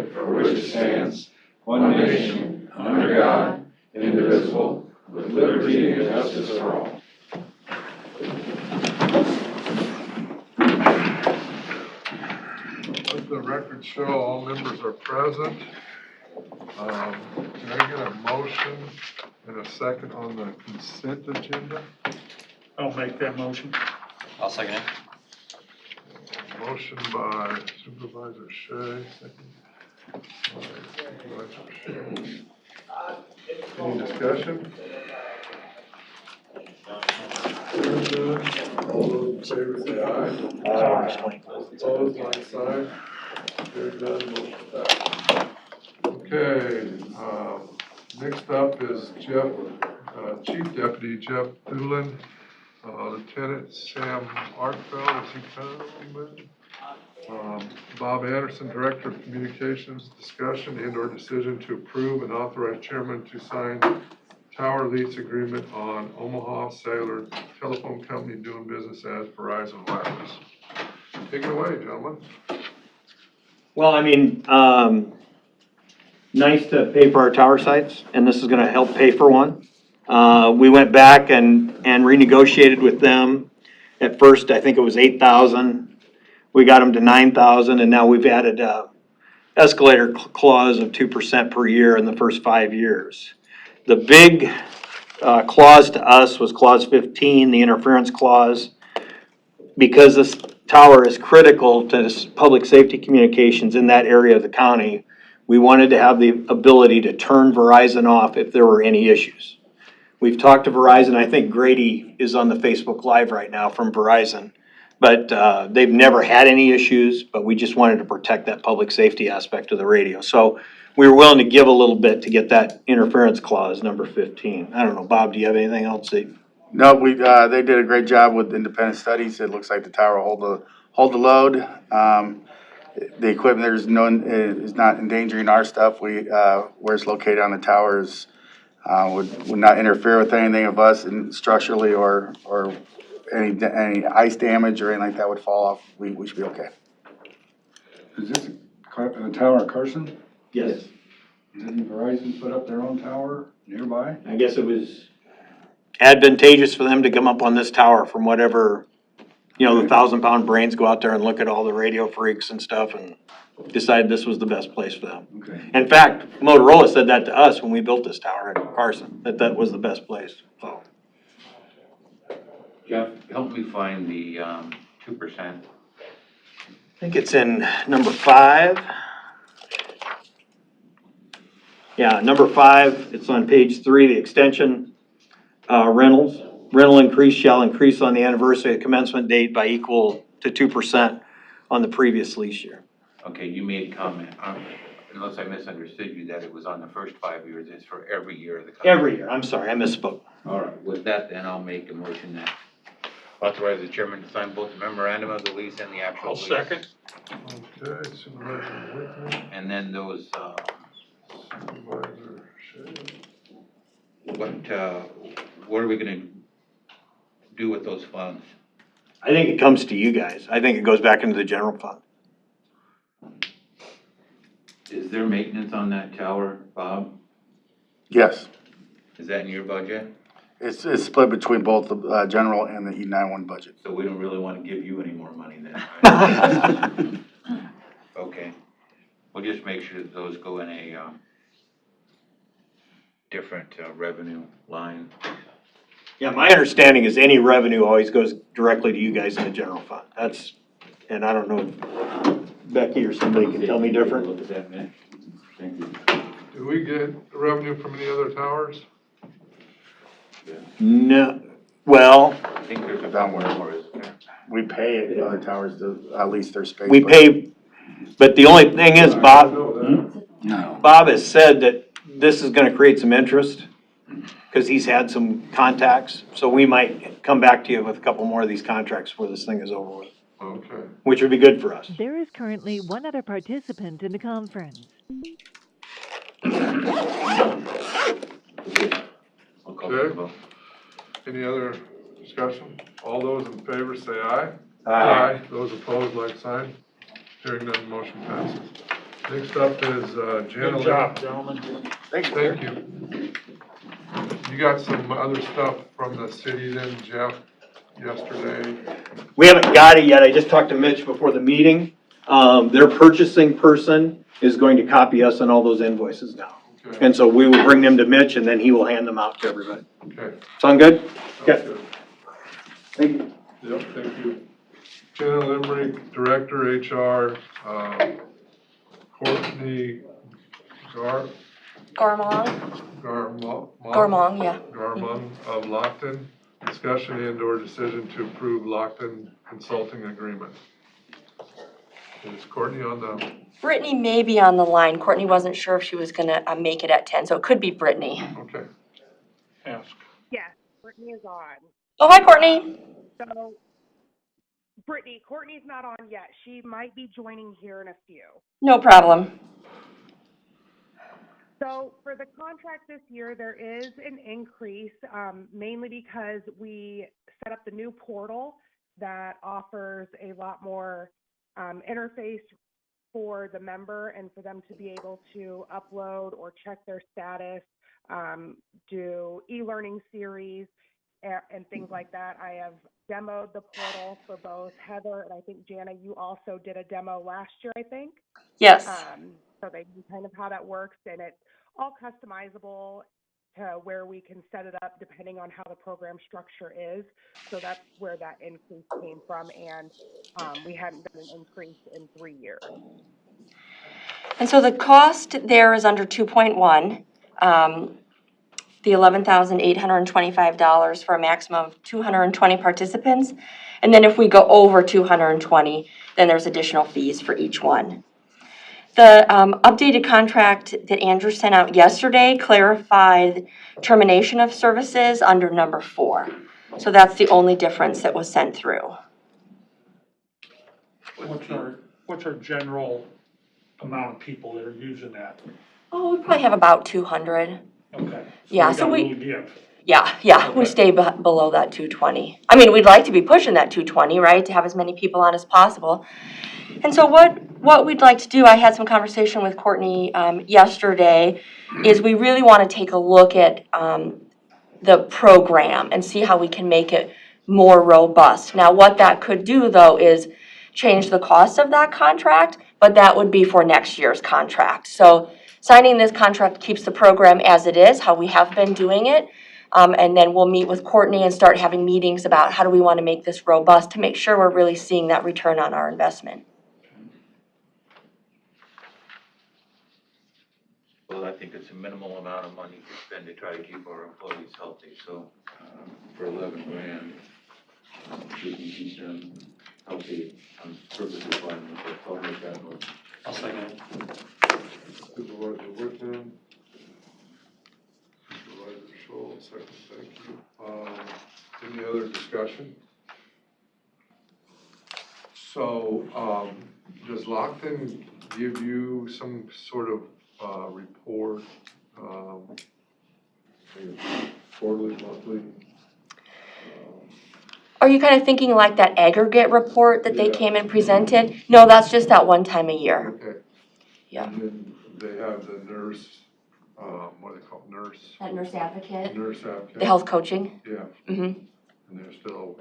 republic for which it stands, one nation, under God, indivisible, with liberty and justice for all. Let the record show all members are present. Can I get a motion and a second on the consent agenda? I'll make that motion. I'll second it. Motion by Supervisor Shea, second by Supervisor Shea. Any discussion? All those in favor say aye. Aye. Opposed, like sign. Hearing none, motion passed. Okay, next up is Chief Deputy Jeff Doolin, Lieutenant Sam Arkfeld, is he coming? Bob Anderson, Director of Communications, discussion and/or decision to approve and authorize chairman to sign tower lease agreement on Omaha Cellular Telephone Company doing business as Verizon Wireless. Take it away, gentlemen. Well, I mean, nice to pay for our tower sites, and this is gonna help pay for one. We went back and renegotiated with them. At first, I think it was 8,000. We got them to 9,000, and now we've added a escalator clause of 2% per year in the first 5 years. The big clause to us was clause 15, the interference clause. Because this tower is critical to this public safety communications in that area of the county, we wanted to have the ability to turn Verizon off if there were any issues. We've talked to Verizon. I think Grady is on the Facebook Live right now from Verizon. But they've never had any issues, but we just wanted to protect that public safety aspect of the radio. So we were willing to give a little bit to get that interference clause, number 15. I don't know, Bob, do you have anything else? No, they did a great job with independent studies. It looks like the tower will hold the load. The equipment is not endangering our stuff. Where it's located on the towers would not interfere with anything of us and structurally or any ice damage or anything like that would fall off. We should be okay. Is this a tower at Carson? Yes. Didn't Verizon put up their own tower nearby? I guess it was advantageous for them to come up on this tower from whatever, the 1,000-pound brains go out there and look at all the radio freaks and stuff and decide this was the best place for them. Okay. In fact, Motorola said that to us when we built this tower at Carson, that was the best place, so. Jeff, help me find the 2%. I think it's in number 5. Yeah, number 5, it's on page 3, the extension, rentals. Rental increase shall increase on the anniversary of commencement date by equal to 2% on the previous lease year. Okay, you made a comment, unless I misunderstood you, that it was on the first 5 years, it's for every year of the contract. Every year, I'm sorry, I misspoke. All right, with that, then I'll make a motion that authorize the chairman to sign both the memorandum of the lease and the actual I'll lease. second. Okay, Supervisor Wickman, And then those, Supervisor Shea. what are we gonna do with those funds? I think it comes to you guys. I think it goes back into the general fund. Is there maintenance on that tower, Bob? Yes, Is that in your budget? it's split between both the general and the E91 budget. So we don't really wanna give you any more money then, right? Okay, we'll just make sure that those go in a, different, revenue line. Yeah, my understanding is any revenue always goes directly to you guys in the general fund. And I don't know if Becky or somebody can tell me different. Look at that, man. Thank you. Do we get revenue from any other towers? No, well, I think there's a couple more, isn't there? We pay the other towers to lease their space. we but- pay, but the only thing is, I Bob, know that. No. Bob has said that this is gonna create some interest because he's had some contacts. So we might come back to you with a couple more of these contracts before this thing is over with, Okay. which would be good for us. There is currently one other participant in the conference. I'll call for the vote. Any other discussion? All those in favor say aye. Aye. Those opposed, like sign. Hearing none, motion passes. Next up is Jana. Good job, gentlemen. Thank you. Thank you. You got some other stuff from the city then, Jeff, yesterday? We haven't got it yet. I just talked to Mitch before the meeting. Their purchasing person is going to copy us on all those invoices now. Okay, And so we will bring them to Mitch and then he will hand them out to everybody. okay. Sound good? Sounds Okay. good. Thank you. Yep, thank you. Jenna Limerick, Director, HR, Courtney Gormong, Garmong yeah. Garmon of Lockton, discussion and/or decision to approve Lockton Consulting Agreement. Is Courtney on the, Brittany may be on the line. Courtney wasn't sure if she was gonna make it at 10, so it could be Brittany. okay. Ask. Yes, Brittany is on. Oh, hi, Courtney. So, Brittany, Courtney's not on yet. She might be joining here in a few. No problem. So, for the contract this year, there is an increase, mainly because we set up the new portal that offers a lot more interface for the member and for them to be able to upload or check their status, do e-learning series, and things like that. I have demoed the portal for both Heather and I think Jana, you also did a demo last year, I think. Yes. So they knew kind of how that works, and it's all customizable to where we can set it up depending on how the program structure is. So that's where that increase came from, and we hadn't done an increase in 3 years. And so the cost there is under 2.1, the $11,825 for a maximum of 220 participants. And then if we go over 220, then there's additional fees for each one. The updated contract that Andrew sent out yesterday clarified termination of services under number 4. So that's the only difference that was sent through. What's our general amount of people that are using that? Oh, we probably have about 200. Okay. Yeah, we so got a we- little give. Yeah, we Okay. stay below that 220. I mean, we'd like to be pushing that 220, right, to have as many people on as possible. And so what we'd like to do, I had some conversation with Courtney yesterday, is we really want to take a look at the program and see how we can make it more robust. Now, what that could do, though, is change the cost of that contract, but that would be for next year's contract. So signing this contract keeps the program as it is, how we have been doing it. And then we'll meet with Courtney and start having meetings about how do we want to make this robust to make sure we're really seeing that return on our investment. Well, I think it's a minimal amount of money to spend to try to keep our employees healthy, so, For 11 grand, we can keep them healthy. I'm perfectly fine with it. I'll make that motion. I'll second it. Supervisor Whitman. Supervisor Schultz, second, thank you. Any other discussion? So, does Lockton give you some sort of report, quarterly, monthly? Are you kind of thinking like that aggregate report that they Yeah. came and presented? No, that's just that one time a year. Okay. Yeah. And then they have the nurse, what are they called, nurse That nurse advocate, advocate? the health coaching. Yeah, Mm-hmm. and they're still,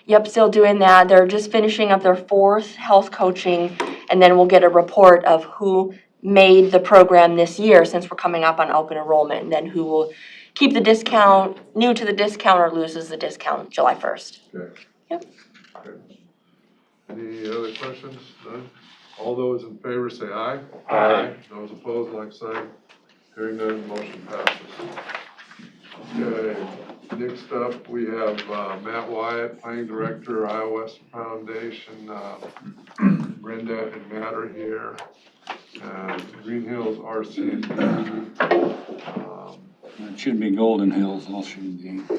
Yep, still doing that. They're just finishing up their 4th health coaching, and then we'll get a report of who made the program this year since we're coming up on open enrollment, and then who will keep the discount, new to the discount, or loses the discount July 1st. okay. Yep. Okay. Any other questions? None? All those in favor say aye. Aye. Those opposed, like sign. Hearing none, motion passes. Okay, next up, we have Matt Wyatt, Planning Director, Iowa West Foundation. Brenda and Matt are here. Green Hills RCD. It should be Golden Hills, also be. Oh,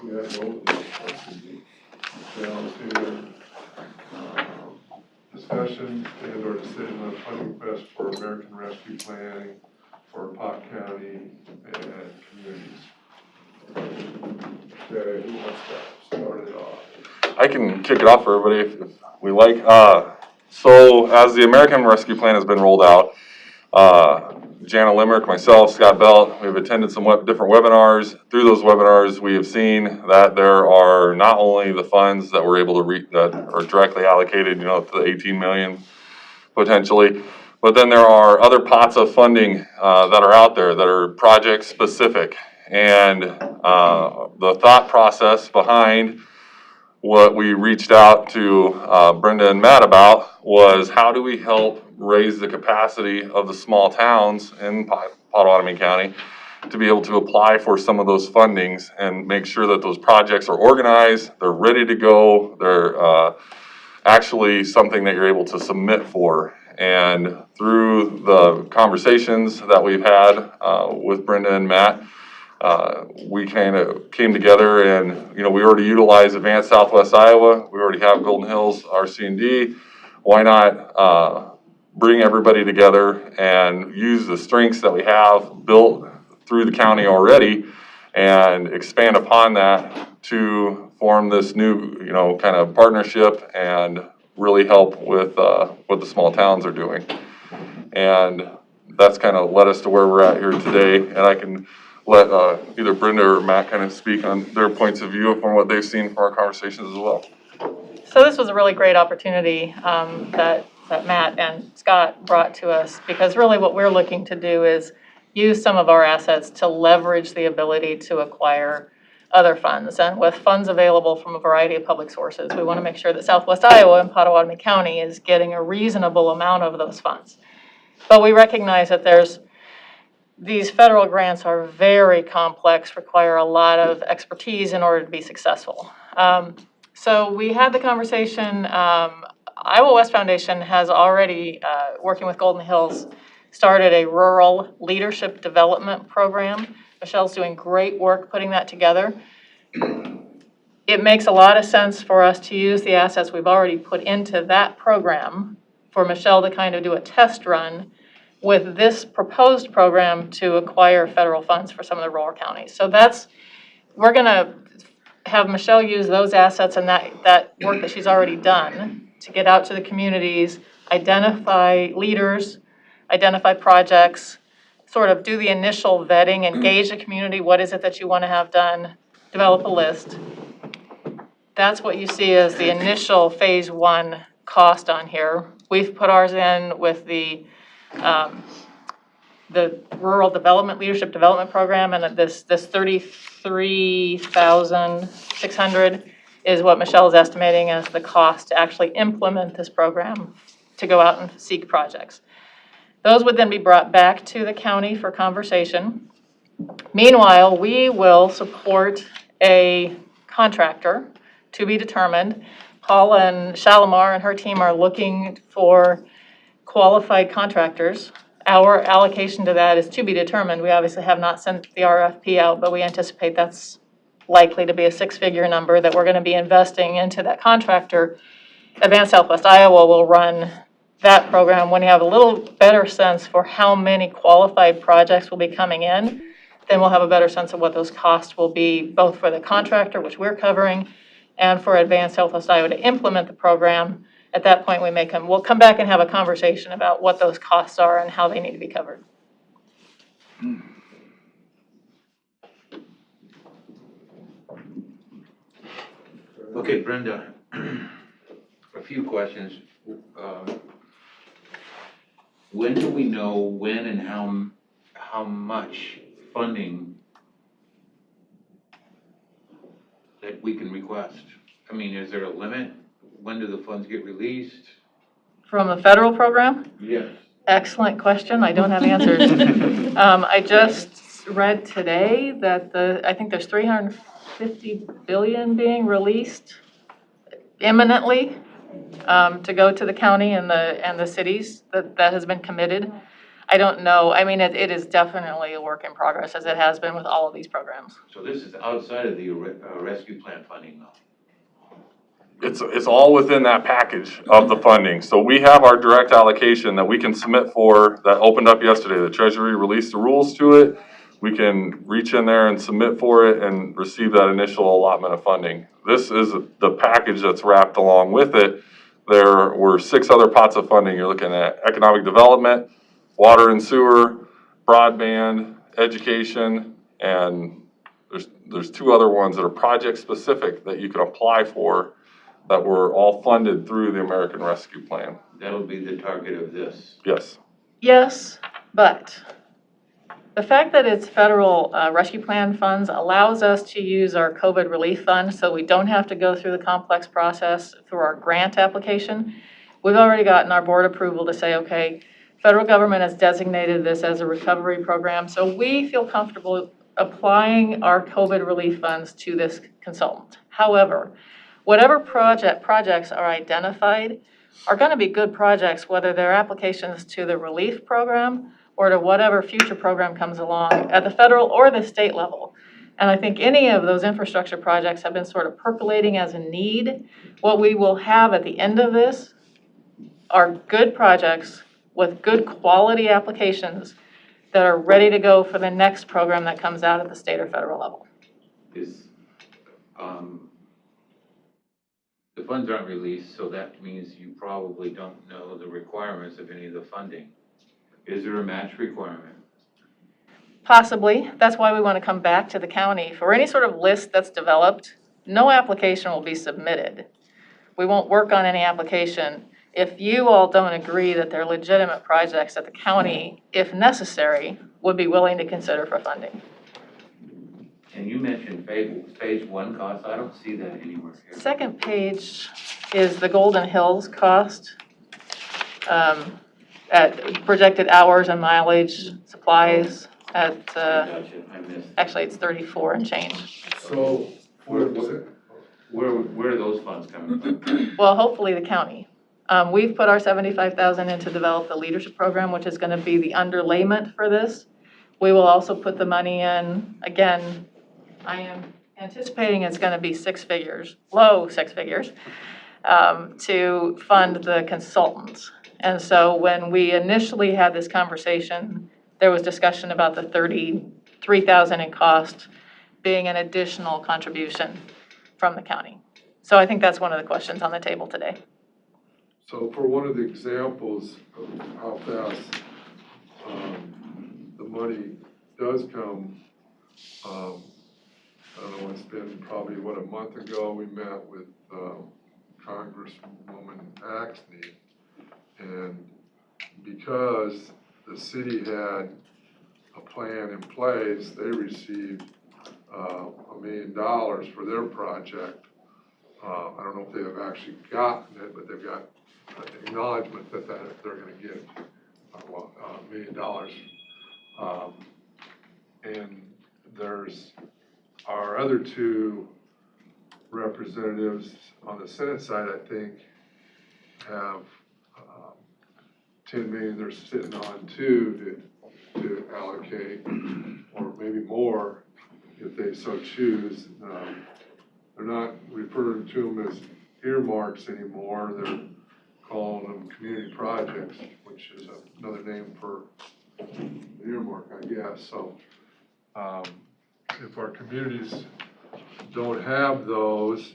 we have Golden Hills RCD. Sal's here. Discussion and or decision on funding request for American Rescue Planning for Pot County and communities. Okay, who wants to start it off? I can kick it off for everybody if we like. So as the American Rescue Plan has been rolled out, Jana Limerick, myself, Scott Belt, we've attended some different webinars. Through those webinars, we have seen that there are not only the funds that we're able to that are directly allocated, to the 18 million potentially, but then there are other pots of funding that are out there that are project specific. And the thought process behind what we reached out to Brenda and Matt about was, how do we help raise the capacity of the small towns in Potawatomi County to be able to apply for some of those fundings and make sure that those projects are organized, they're ready to go, they're actually something that you're able to submit for. And through the conversations that we've had with Brenda and Matt, we kind of came together and, we already utilize Advanced Southwest Iowa. We already have Golden Hills RC&D. Why not bring everybody together and use the strengths that we have built through the county already and expand upon that to form this new, kind of partnership and really help with what the small towns are doing. And that's kind of led us to where we're at here today. And I can let either Brenda or Matt kind of speak on their points of view from what they've seen from our conversations as well. So this was a really great opportunity that Matt and Scott brought to us, because really what we're looking to do is use some of our assets to leverage the ability to acquire other funds. And with funds available from a variety of public sources, we want to make sure that Southwest Iowa and Potawatomi County is getting a reasonable amount of those funds. But we recognize that these federal grants are very complex, require a lot of expertise in order to be successful. So we had the conversation. Iowa West Foundation has already, working with Golden Hills, started a rural leadership development program. Michelle's doing great work putting that together. It makes a lot of sense for us to use the assets we've already put into that program for Michelle to kind of do a test run with this proposed program to acquire federal funds for some of the rural counties. So we're gonna have Michelle use those assets and that work that she's already done to get out to the communities, identify leaders, identify projects, sort of do the initial vetting, engage the community, what is it that you want to have done, develop a list. That's what you see as the initial phase 1 cost on here. We've put ours in with the Rural Development Leadership Development Program, and this $33,600 is what Michelle is estimating as the cost to actually implement this program, to go out and seek projects. Those would then be brought back to the county for conversation. Meanwhile, we will support a contractor to be determined. Paula and Shalimar and her team are looking for qualified contractors. Our allocation to that is to be determined. We obviously have not sent the RFP out, but we anticipate that's likely to be a 6-figure number that we're going to be investing into that contractor. Advanced Southwest Iowa will run that program. When you have a little better sense for how many qualified projects will be coming in, then we'll have a better sense of what those costs will be, both for the contractor, which we're covering, and for Advanced Southwest Iowa to implement the program. At that point, we'll come back and have a conversation about what those costs are and how they need to be covered. Okay, Brenda, a few questions. When do we know when and how much funding that we can request? I mean, is there a limit? When do the funds get released? From the federal program? Yes. Excellent question. I don't have answers. I just read today that I think there's $350 billion being released imminently to go to the county and the cities that has been committed. I don't know. I mean, it is definitely a work in progress, as it has been with all of these programs. So this is outside of the rescue plan funding, though? It's all within that package of the funding. So we have our direct allocation that we can submit for that opened up yesterday. The Treasury released the rules to it. We can reach in there and submit for it and receive that initial allotment of funding. This is the package that's wrapped along with it there were 6 other pots of funding. You're looking at economic development, water and sewer, broadband, education, and there's 2 other ones that are project specific that you can apply for that were all funded through the American Rescue Plan. That'll be the target of this. Yes. Yes, but the fact that it's federal rescue plan funds allows us to use our COVID relief fund, so we don't have to go through the complex process through our grant application. We've already gotten our board approval to say, okay, federal government has designated this as a recovery program, so we feel comfortable applying our COVID relief funds to this consultant. However, whatever projects are identified are going to be good projects, whether they're applications to the relief program or to whatever future program comes along at the federal or the state level. And I think any of those infrastructure projects have been sort of percolating as a need. What we will have at the end of this are good projects with good quality applications that are ready to go for the next program that comes out at the state or federal level. The funds aren't released, so that means you probably don't know the requirements of any of the funding. Is there a match requirement? Possibly. That's why we want to come back to the county. For any sort of list that's developed, no application will be submitted. We won't work on any application if you all don't agree that they're legitimate projects that the county, if necessary, would be willing to consider for funding. And you mentioned phase 1 costs. I don't see that anywhere here. Second page is the Golden Hills cost at projected hours and mileage, supplies at, Gotcha, I missed. actually it's 34 and change. So, Where are those funds coming from? Well, hopefully the county. We've put our $75,000 in to develop the leadership program, which is going to be the underlayment for this. We will also put the money in, again, I am anticipating it's going to be 6 figures, low 6 figures, to fund the consultants. And so when we initially had this conversation, there was discussion about the $33,000 in cost being an additional contribution from the county. So I think that's one of the questions on the table today. so for one of the examples of how fast the money does come, I don't know, it's been probably, a month ago, we met with Congresswoman Axney, and because the city had a plan in place, they received $1 million for their project. I don't know if they have actually gotten it, but they've got acknowledgement that they're going to get $1 million. And there's our other 2 representatives on the Senate side, I think, have 10 million they're sitting on too to allocate, or maybe more if they so choose. They're not referring to them as earmarks anymore. They're calling them community projects, which is another name for earmark, I guess. So if our communities don't have those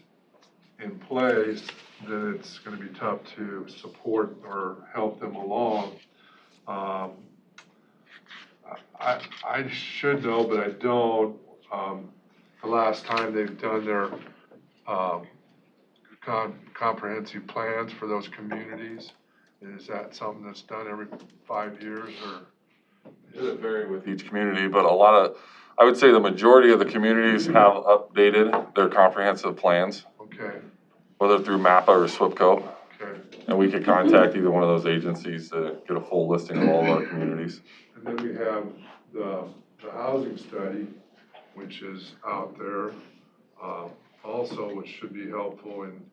in place, then it's going to be tough to support or help them along. I should know, but I don't. The last time they've done their comprehensive plans for those communities, is that something that's done every 5 years, or? It varies with each community, but I would say the majority of the communities have updated their comprehensive plans. Okay. Whether through MAPPA or SWPCO. Okay. And we could contact either one of those agencies to get a full listing of all of our communities. And then we have the housing study, which is out there, also, which should be helpful in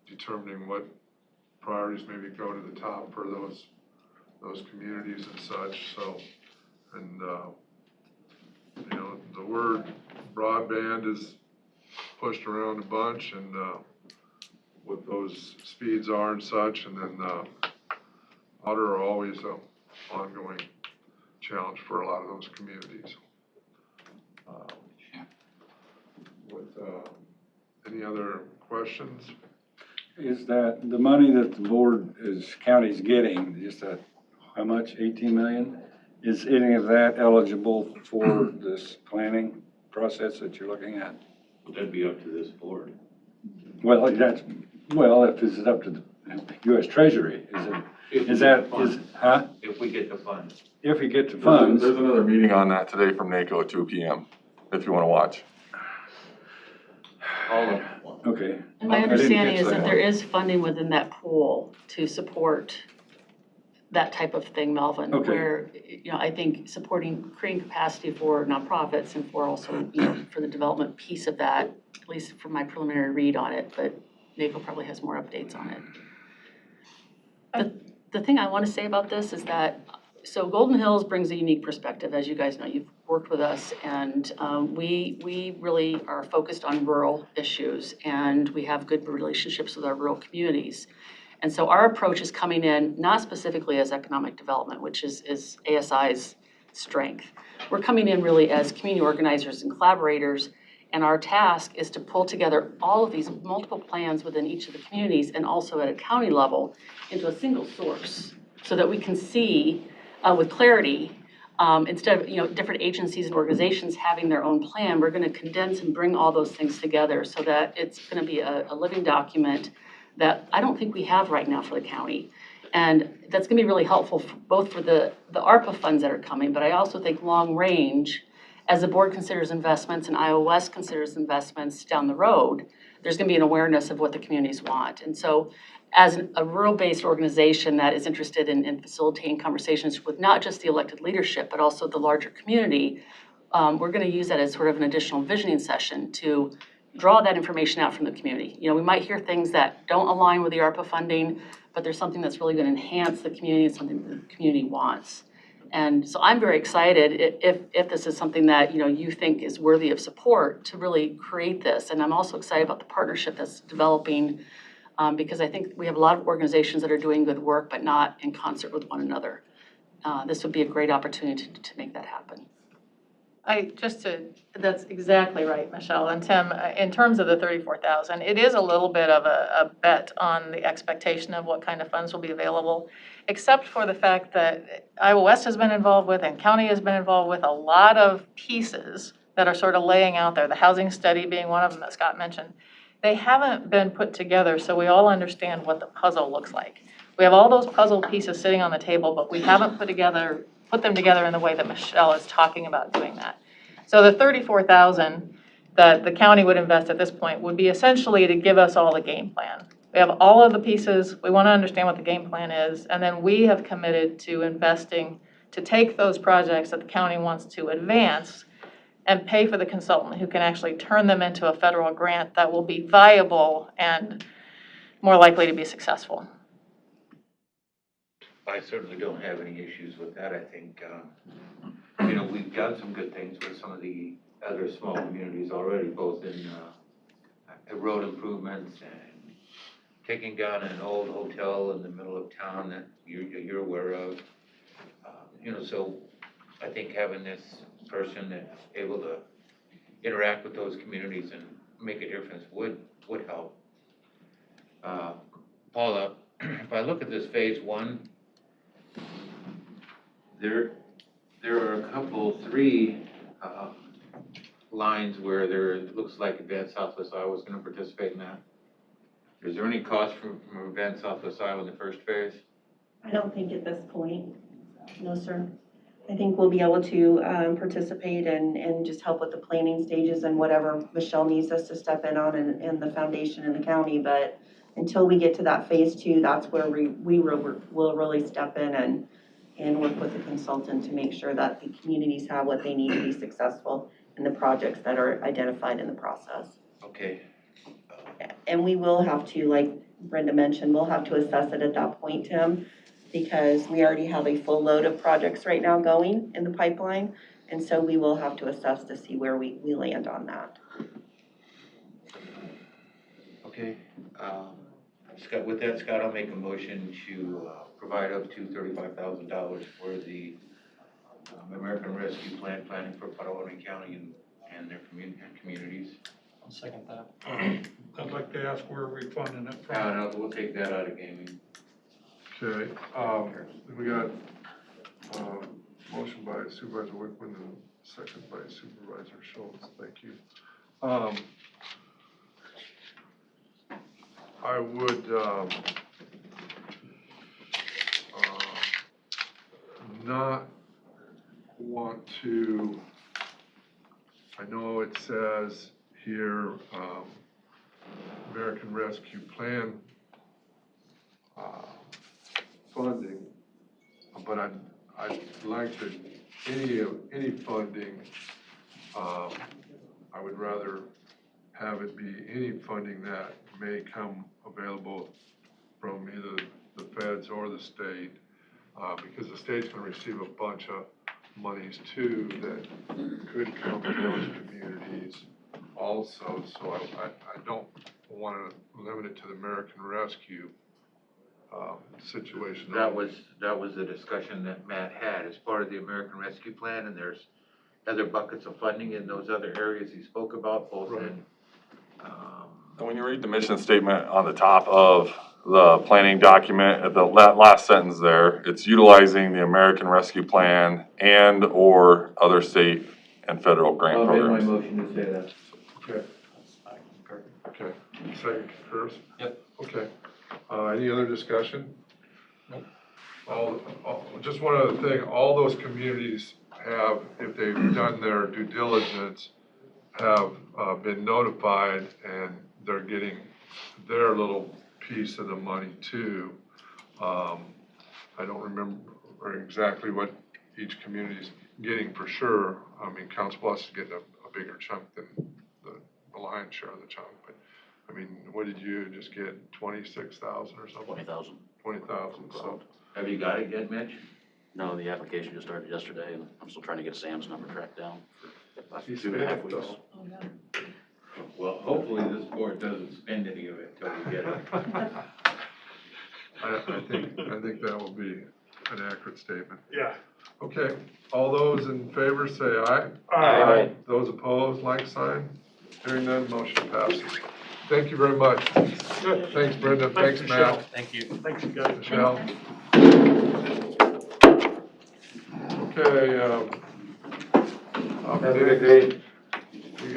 determining what priorities maybe go to the top for those communities and such. So, and the word broadband is pushed around a bunch, and what those speeds are and such, and then water are always an ongoing challenge for a lot of those communities. Any other questions? is that the money that the board county's getting, just that, how much, 18 million? Is any of that eligible for this planning process that you're looking at? That'd be up to this board. Well, if it's up to the US Treasury, huh? If we get the funds. If you get the funds. There's another meeting on that today from NACO at 2 PM, if you wanna watch. Okay. And my I didn't understanding catch is that one. there is funding within that pool to support that type of thing, Melvin. Okay. Where, I think supporting, creating capacity for nonprofits and for also, for the development piece of that, at least from my preliminary read on it, but NACO probably has more updates on it. The thing I want to say about this is that, so Golden Hills brings a unique perspective, as you guys know, you've worked with us, and we really are focused on rural issues, and we have good relationships with our rural communities. And so our approach is coming in not specifically as economic development, which is ASI's strength. We're coming in really as community organizers and collaborators, and our task is to pull together all of these multiple plans within each of the communities and also at a county level into a single source so that we can see with clarity, instead of different agencies and organizations having their own plan, we're going to condense and bring all those things together so that it's going to be a living document that I don't think we have right now for the county. And that's going to be really helpful both for the ARPA funds that are coming, but I also think long range, as the board considers investments and Iowa West considers investments down the road, there's going to be an awareness of what the communities want. And so as a rural-based organization that is interested in facilitating conversations with not just the elected leadership, but also the larger community, we're going to use that as sort of an additional visioning session to draw that information out from the community. We might hear things that don't align with the ARPA funding, but there's something that's really going to enhance the community and something that the community wants. And so I'm very excited if this is something that, you think is worthy of support to really create this. And I'm also excited about the partnership that's developing because I think we have a lot of organizations that are doing good work, but not in concert with one another. This would be a great opportunity to make that happen. That's exactly right, Michelle. And Tim, in terms of the 34,000, it is a little bit of a bet on the expectation of what kind of funds will be available, except for the fact that Iowa West has been involved with and county has been involved with a lot of pieces that are sort of laying out there, the housing study being one of them that Scott mentioned. They haven't been put together so we all understand what the puzzle looks like. We have all those puzzle pieces sitting on the table, but we haven't put them together in the way that Michelle is talking about doing that. So the 34,000 that the county would invest at this point would be essentially to give us all the game plan. We have all of the pieces, we want to understand what the game plan is, and then we have committed to investing to take those projects that the county wants to advance and pay for the consultant who can actually turn them into a federal grant that will be viable and more likely to be successful. I certainly don't have any issues with that. I think, we've done some good things with some of the other small communities already, both in road improvements and taking down an old hotel in the middle of town that you're aware of. So I think having this person that's able to interact with those communities and make a difference would help. Paula, if I look at this phase one, there are a couple, three lines where it looks like Advanced Southwest Iowa is going to participate in that. Is there any cost from Advanced Southwest Iowa in the first phase? I don't think at this point, no, sir. I think we'll be able to participate and just help with the planning stages and whatever Michelle needs us to step in on and the foundation in the county. But until we get to that phase two, that's where we will really step in and work with the consultant to make sure that the communities have what they need to be successful in the projects that are identified in the process. Okay. And we will have to, like Brenda mentioned, we'll have to assess it at that point, Tim, because we already have a full load of projects right now going in the pipeline. And so we will have to assess to see where we land on that. Okay. Scott, with that, Scott, I'll make a motion to provide up to $35,000 for the American Rescue Plan planning for Potawatomi County and their communities. I'll second that. I'd like to ask where we funding it from. No, we'll take that out of gaming. Okay, we got, motion by Supervisor Wickman and second by Supervisor Schultz, thank you. I would, not want to, I know it says here, American Rescue Plan, funding, but I'd like to, any funding, I would rather have it be any funding that may come available from either the feds or the state, because the state's gonna receive a bunch of monies too that could come to those communities also, so I don't wanna limit it to the American Rescue situation. That was the discussion that Matt had as part of the American Rescue Plan, and there's other buckets of funding in those other areas he spoke about, both in, And when you read the mission statement on the top of the planning document, at the last sentence there, it's utilizing the American Rescue Plan and or other state and federal grant I'll make my programs. motion to say that. Okay. Okay, second concurs? Yep. Okay, any other discussion? Nope. Just one other thing, all those communities have, if they've done their due diligence, have been notified and they're getting their little piece of the money too. I don't remember exactly what each community's getting for sure. I mean, Council Bluffs is getting a bigger chunk than the lion's share of the chunk, but I mean, what did you just get, 26,000 or something? 20,000. 20,000, so. Have you got it yet, Mitch? No, the application just started yesterday, and I'm still trying to get Sam's number tracked down for the last He's 2.5 spent it, weeks. though. Well, hopefully this board doesn't spend any of it until we get it. I think that will be an accurate statement. Yeah. Okay, all those in favor say aye. Aye. Those opposed, like sign. Hearing none, motion passes. Thank you very much. Thanks, Brenda. Thanks, Michelle. Matt. Thank you. Thanks, you guys. Michelle. Okay, up next, we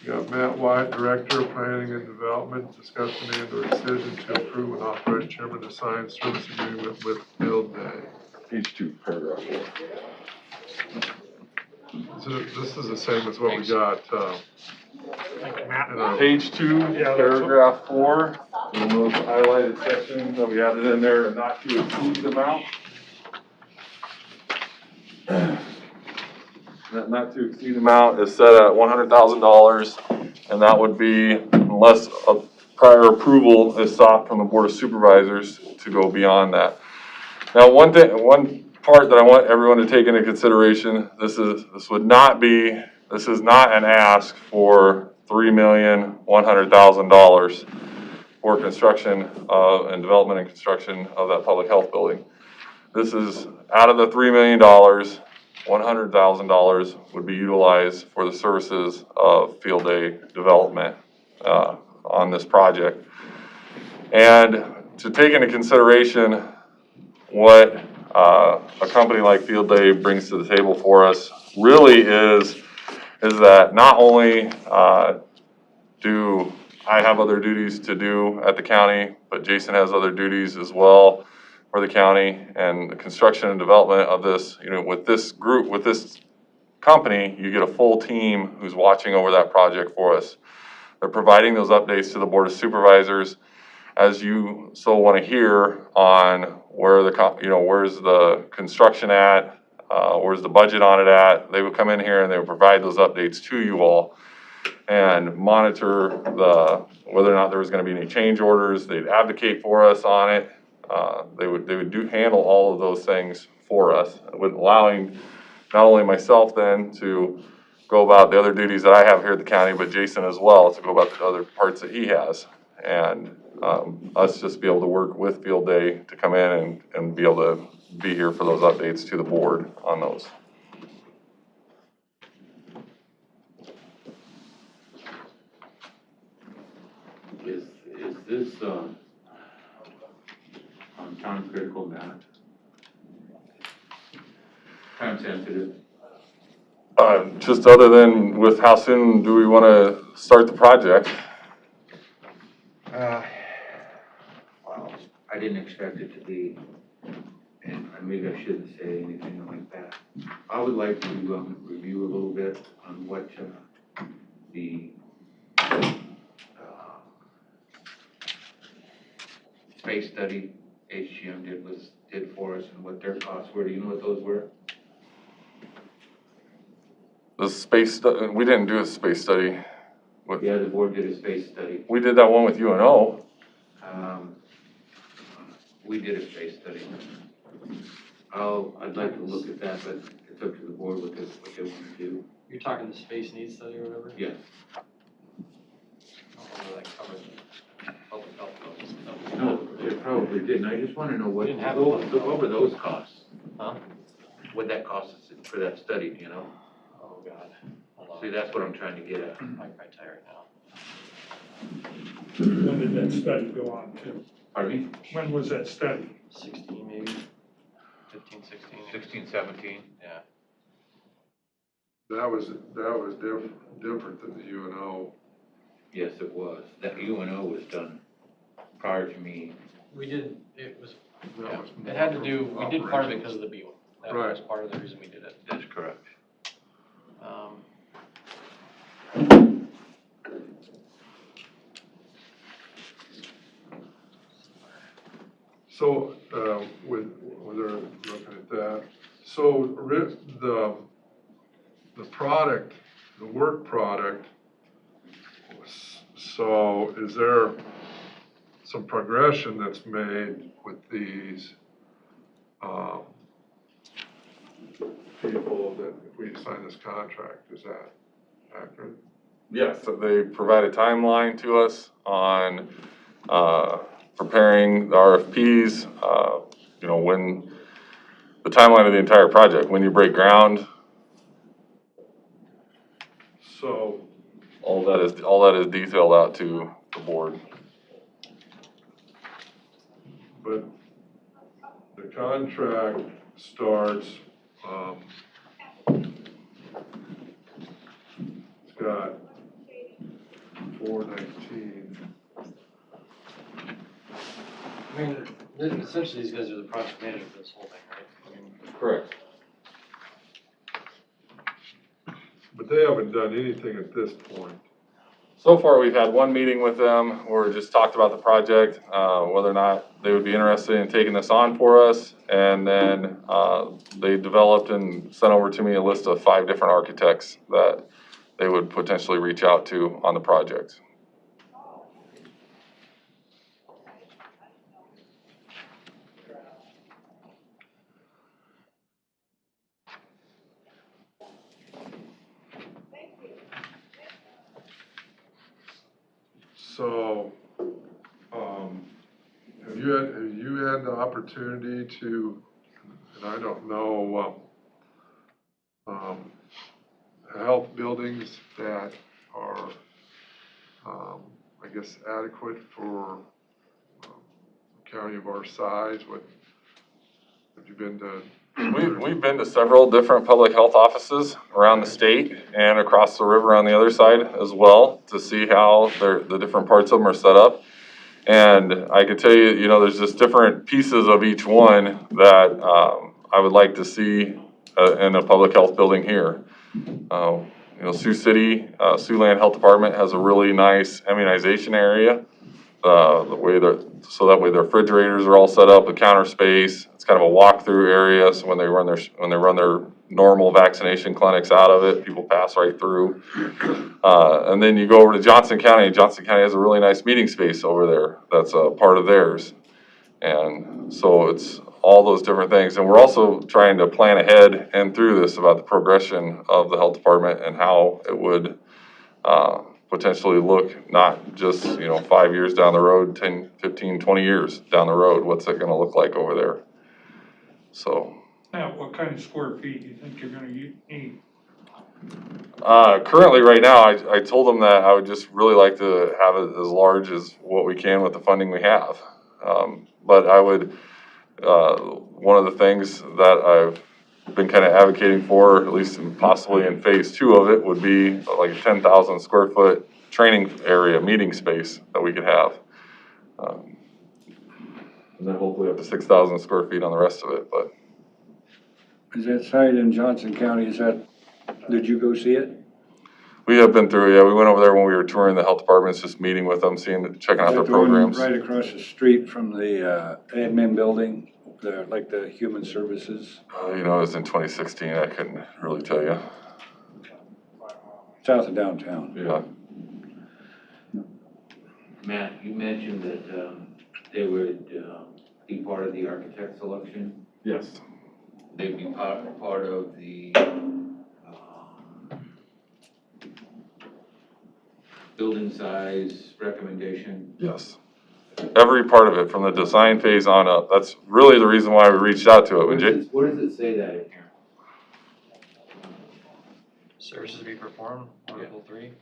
got Matt White, Director of Planning and Development, discuss demand or decision to approve and authorize chairman to sign service agreement with Field Day. Page 2, paragraph 4. So this is the same as what we got, Thank you, Matt. in our Page 2, Yeah, paragraph 4, you'll notice the highlighted section that we added in there, not to exceed the amount. That not to exceed amount is set at $100,000, and that would be unless a prior approval is sought from the Board of Supervisors to go beyond that. Now, one part that I want everyone to take into consideration, this is not an ask for $3,100,000 for construction and development and construction of that public health building. This is out of the $3 million. $100,000 would be utilized for the services of Field Day development on this project. And to take into consideration what a company like Field Day brings to the table for us really is that not only do I have other duties to do at the county, but Jason has other duties as well for the county, and the construction and development of this, with this group, with this company, you get a full team who's watching over that project for us. They're providing those updates to the Board of Supervisors as you so want to hear on where where's the construction at, where's the budget on it at. They would come in here and they would provide those updates to you all and monitor whether or not there was going to be any change orders. They'd advocate for us on it. They would handle all of those things for us, with allowing not only myself then to go about the other duties that I have here at the county, but Jason as well to go about the other parts that he has, and us just be able to work with Field Day to come in and be able to be here for those updates to the board on those. time critical, Matt? Time sensitive? Just other than with how soon do we want to start the project? Well, I didn't expect it to be, and maybe I shouldn't say anything like that. I would like to review a little bit on what the space study HGM did for us and what their costs were. Do you know what those were? The space, we didn't do a space study. Yeah, the board did a space study. We did that one with UNO. We did a space study. I'd like to look at that, but it's up to the board what they want to do. You're talking the space needs study or whatever? Yes. That covers public health costs. No, they probably didn't. I just want to know what were those costs? Huh? What that cost us for that study, do you know? Oh, God. Hold on. See, that's what I'm trying to get at. I can probably tell you right now. When did that study go on to? Pardon me? When was that study? 16 maybe, 15, 16. 16, 17? Yeah. That was different than the UNO. Yes, it was. That UNO was done prior to me. We did, it was, That yeah, was it had to more do, we did part of it operations. because of the B1. That Right. was part of the reason we did it. That's correct. So, when they're looking at that, so the product, the work product, so is there some progression that's made with these, people that if we sign this contract, is that accurate? Yes, so they provide a timeline to us on preparing the RFPs, when the timeline of the entire project, when you break ground, So, all that is detailed out to the board. but the contract starts, it's got 4/19. I mean, essentially these guys are the project manager for this whole thing, right? I mean, Correct. But they haven't done anything at this point. So far, we've had one meeting with them where we just talked about the project, whether or not they would be interested in taking this on for us. And then they developed and sent over to me a list of 5 different architects that they would potentially reach out to on the project. So, have you had the opportunity to, and I don't know, health buildings that are, I guess, adequate for a county of our size? What, have you been to? We've been to several different public health offices around the state and across the river on the other side as well to see how the different parts of them are set up. And I could tell you, there's just different pieces of each one that I would like to see in a public health building here. Sioux City, Siouxland Health Department has a really nice immunization area. So that way the refrigerators are all set up, a counter space. It's kind of a walk-through area, so when they run their normal vaccination clinics out of it, people pass right through. And then you go over to Johnson County. Johnson County has a really nice meeting space over there. That's a part of theirs. And so it's all those different things. And we're also trying to plan ahead and through this about the progression of the health department and how it would potentially look, not just, 5 years down the road, 10, 15, 20 years down the road. What's it going to look like over there? So. Now, what kind of square feet do you think you're gonna need? Currently, right now, I told them that I would just really like to have it as large as what we can with the funding we have. But I would, one of the things that I've been kind of advocating for, at least possibly in phase 2 of it, would be like a 10,000 square foot training area, meeting space that we could have. And then hopefully up to 6,000 square feet on the rest of it, but. Is that site in Johnson County, did you go see it? We have been through, yeah, we went over there when we were touring the health departments, just meeting with them, checking out their Is that the one programs. right across the street from the admin building, like the human services? You know, it was in 2016, I couldn't really tell you. South of downtown. Yeah. Matt, you mentioned that they would be part of the architect selection. Yes. They'd be part of the building size recommendation. Yes. Every part of it, from the design phase on up. That's really the reason why we reached out to it. Where does it say that in here? Services to be performed, Article 3.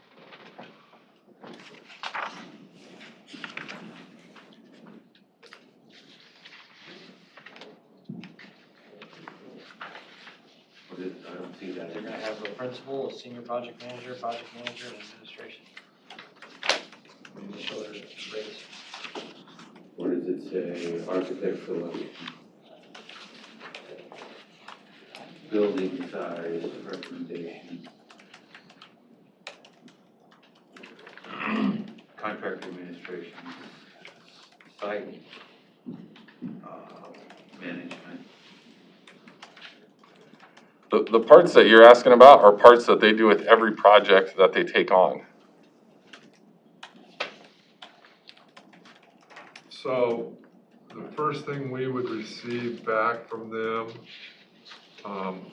I don't see that. They're gonna have a principal, a senior project manager, and administration. Let me show their rates. Where does it say architect selection? Building size recommendation. Contract administration. Site management. The parts that you're asking about are parts that they do with every project that they take on. So the first thing we would receive back from them, I'm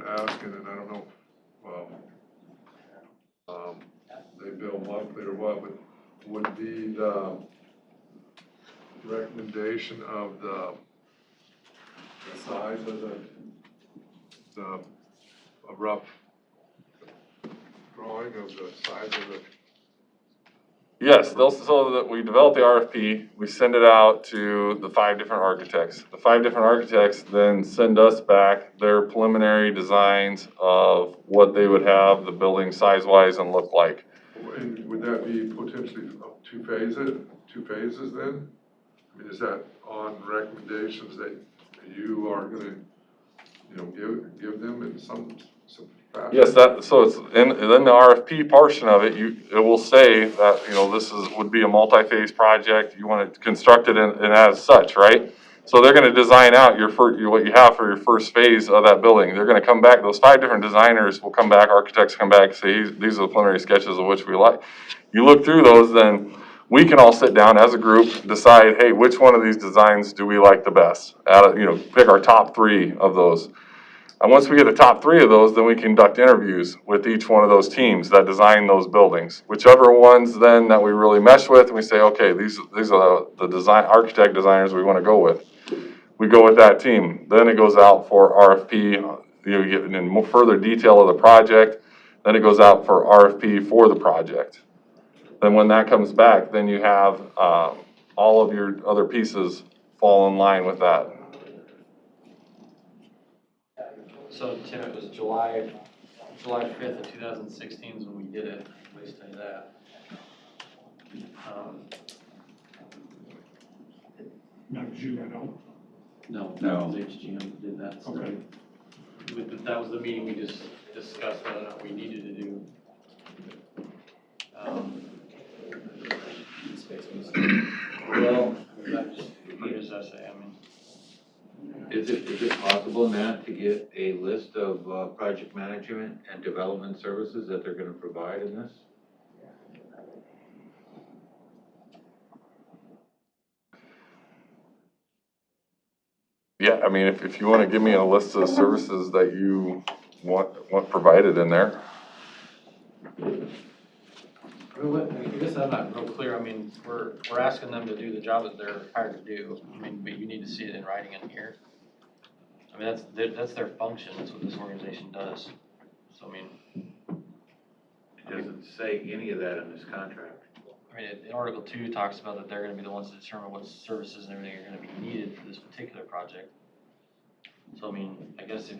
asking, and I don't know, they bill monthly or what, but would be the recommendation of the size of a rough drawing of the size of the. Yes, so that we develop the RFP, we send it out to the 5 different architects. The 5 different architects then send us back their preliminary designs of what they would have the building size-wise and look like. And would that be potentially two phases then? I mean, is that on recommendations that you are gonna, give them in some fashion? Yes, so it's in the RFP portion of it, it will say that, this would be a multi-phase project, you want to construct it and as such, right? So they're gonna design out what you have for your first phase of that building. They're gonna come back, those 5 different designers will come back, architects come back and say, these are the preliminary sketches of which we like. You look through those, then we can all sit down as a group, decide, hey, which one of these designs do we like the best? Pick our top 3 of those. And once we get the top 3 of those, then we conduct interviews with each one of those teams that design those buildings. Whichever ones then that we really mesh with, and we say, okay, these are the architect designers we want to go with. We go with that team. Then it goes out for RFP, you get in further detail of the project. Then it goes out for RFP for the project. Then when that comes back, then you have all of your other pieces fall in line with that. So Tim, it was July 5th of 2016 is when we did it, at least say that. Not June, I don't. No, HGM did that. Okay. But that was the meeting we just discussed whether or not we needed to do. Well, that just repeats essay, I mean. Is it possible, Matt, to get a list of project management and development services that they're gonna provide in this? Yeah, I mean, if you want to give me a list of services that you want provided in there. I guess I'm not real clear. I mean, we're asking them to do the job that they're hired to do. I mean, but you need to see it in writing in here. I mean, that's their function, that's what this organization does. So, I mean, It doesn't say any of that in this contract. I mean, in Article 2 talks about that they're gonna be the ones to determine what services and everything are gonna be needed for this particular project. So, I mean, I guess if,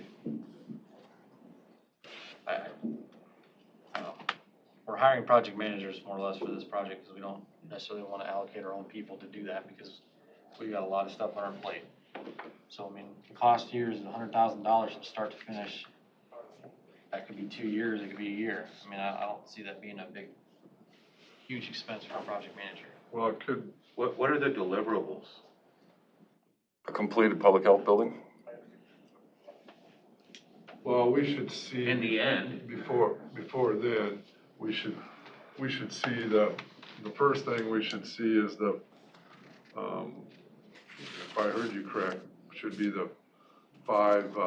I don't know, we're hiring project managers more or less for this project because we don't necessarily wanna allocate our own people to do that because we got a lot of stuff on our plate. So, I mean, the cost here is $100,000 from start to finish. That could be 2 years, it could be a year. I mean, I don't see that being a big, huge expense for a project manager. Well, it could, What are the deliverables? A completed public health building? well, we should see. In the end, Before then, we should see the first thing we should see is the, if I heard you correct, should be the 5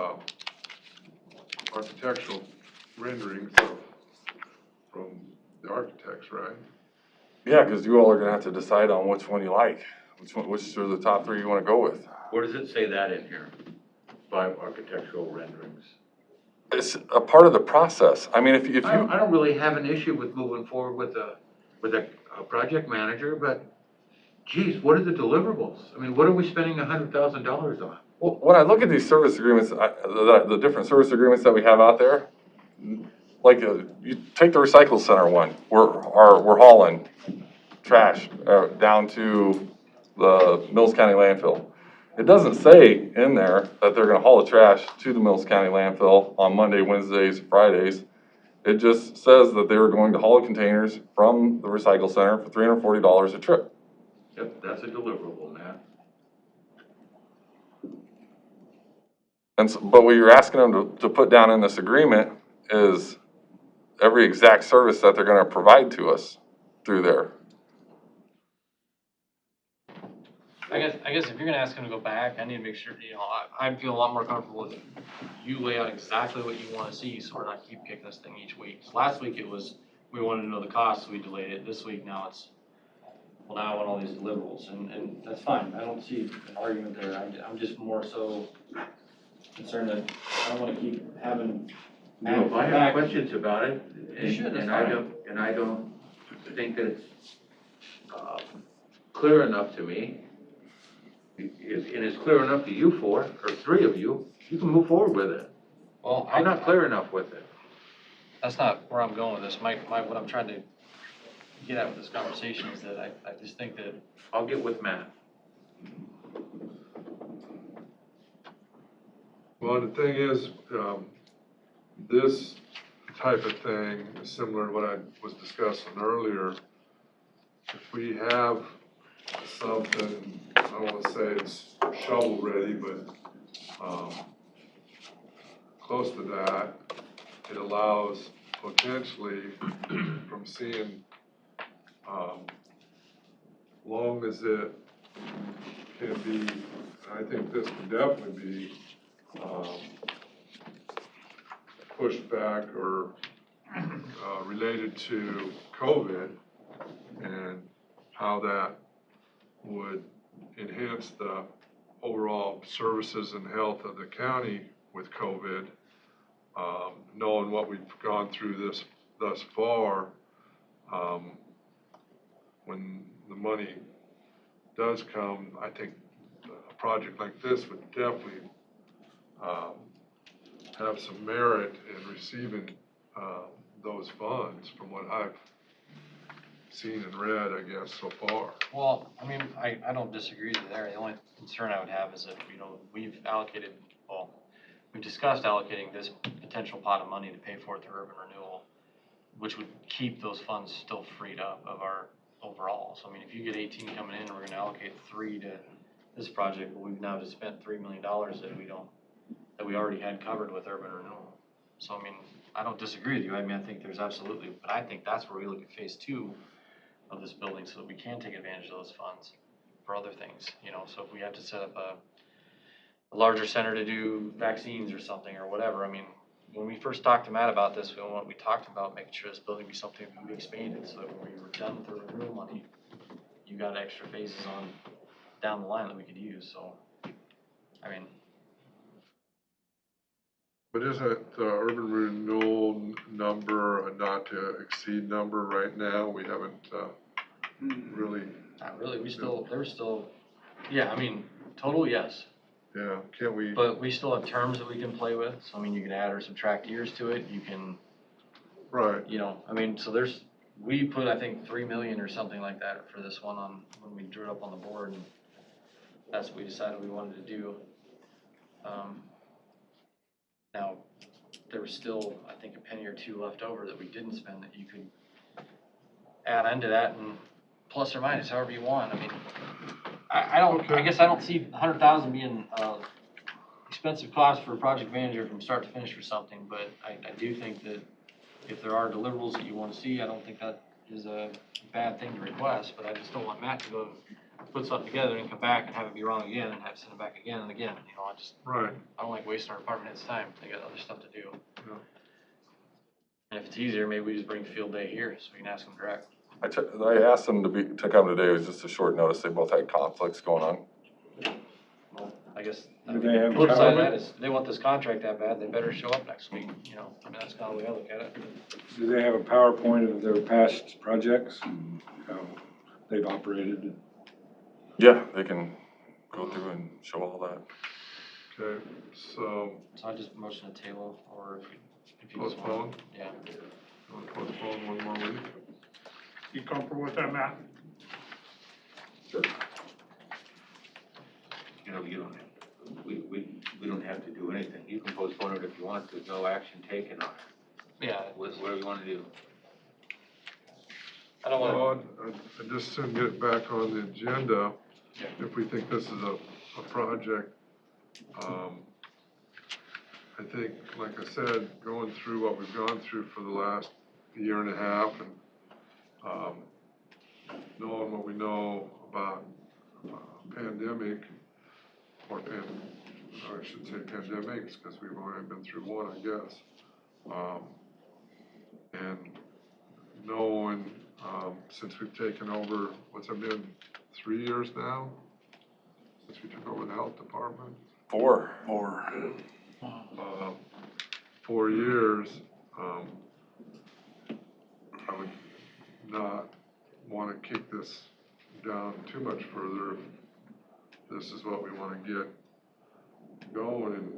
architectural renderings from the architects, right? Yeah, because you all are gonna have to decide on which one you like, which are the top 3 you wanna go with. where does it say that in here? 5 architectural renderings. It's a part of the process. I mean, if you. I don't really have an issue with moving forward with a project manager, but geez, what are the deliverables? I mean, what are we spending $100,000 on? Well, when I look at these service agreements, the different service agreements that we have out there, like, you take the recycle center one, we're hauling trash, down to the Mills County landfill. It doesn't say in there that they're gonna haul the trash to the Mills County landfill on Monday, Wednesdays, Fridays. It just says that they were going to haul the containers from the recycle center for $340 a trip. Yep, that's a deliverable, Matt. And so, but what you're asking them to put down in this agreement is every exact service that they're gonna provide to us through there. I guess if you're gonna ask him to go back, I need to make sure, I feel a lot more comfortable if you lay out exactly what you wanna see, so we're not keep kicking this thing each week. So last week it was, we wanted to know the cost, so we delayed it. This week now it's, well, now I want all these deliverables, and that's fine. I don't see an argument there. I'm just more so concerned that I don't wanna keep having. You know, if I have questions about it, You should, that's and fine. I don't think that it's clear enough to me, and it's clear enough to you 4, or 3 of you, you can move forward with it. Well, I'm not clear enough with it. That's not where I'm going with this. What I'm trying to get at with this conversation is that I just think that. I'll get with Matt. Well, the thing is, this type of thing is similar to what I was discussing earlier. If we have something, I don't wanna say it's shovel ready, but, close to that, it allows potentially from seeing, long as it can be, I think this can definitely be, pushed back or, related to COVID and how that would enhance the overall services and health of the county with COVID. Knowing what we've gone through thus far, when the money does come, I think a project like this would definitely have some merit in receiving those funds from what I've seen and read, I guess, so far. Well, I mean, I don't disagree with you there. The only concern I would have is that, we've discussed allocating this potential pot of money to pay for it through urban renewal, which would keep those funds still freed up of our overall. So, I mean, if you get 18 coming in and we're gonna allocate 3 to this project, but we've now just spent $3 million that we already had covered with urban renewal. So, I mean, I don't disagree with you. I mean, I think there's absolutely, but I think that's where we look at phase 2 of this building so that we can take advantage of those funds for other things, so if we have to set up a larger center to do vaccines or something or whatever, I mean, when we first talked to Matt about this, we talked about making sure this building be something that we expanded, so that when we were done with the renewal money, you got extra phases on down the line that we could use, so, I mean, But isn't the urban renewal number a not to exceed number right now? We haven't, really, Not really, there's still, yeah, I mean, total, yes. yeah, can't we? But we still have terms that we can play with, so I mean, you can add or subtract years to it, you can, Right, you know, I mean, so we put, I think, 3 million or something like that for this one when we drew it up on the board, and that's what we decided we wanted to do. Now, there was still, I think, a penny or two left over that we didn't spend that you could add into that and plus or minus however you want. I mean, I guess I don't see 100,000 being expensive cost for a project manager from start to finish for something, but I do think that if there are deliverables that you want to see, I don't think that is a bad thing to request, but I just don't want Matt to go put something together and come back and have it be wrong again and have to send it back again and again, you know, I don't like wasting our department head's time, they got other stuff to do. Yeah. And if it's easier, maybe we just bring field day here, so we can ask them direct. I asked them to come today, it was just a short notice, they both had conflicts going on. Well, I guess, Do they have flip side of power? that is, they want this contract that bad, they better show up next week, you know, I mean, that's kind of the way I look at it. Do they have a PowerPoint of their past projects, how they've operated? Yeah, they can go through and show all that. okay, so So I just motion to table, or if you just postpone, want, yeah. we'll postpone one more week. You comfortable with that, Matt? You know, we don't have to do anything. You can postpone it if you want. There's no action taken on it. Yeah. Whatever you want to do. I don't want Well, I'd just soon get it back on the agenda Yeah. if we think this is a project. I think, like I said, going through what we've gone through for the last year and a half and, knowing what we know about pandemic, or I should say pandemics, because we've only been through one, I guess. And knowing, since we've taken over, what's it been, 3 years now? Since we took over the health department? 4. 4 years, I would not want to kick this down too much further. This is what we want to get going, and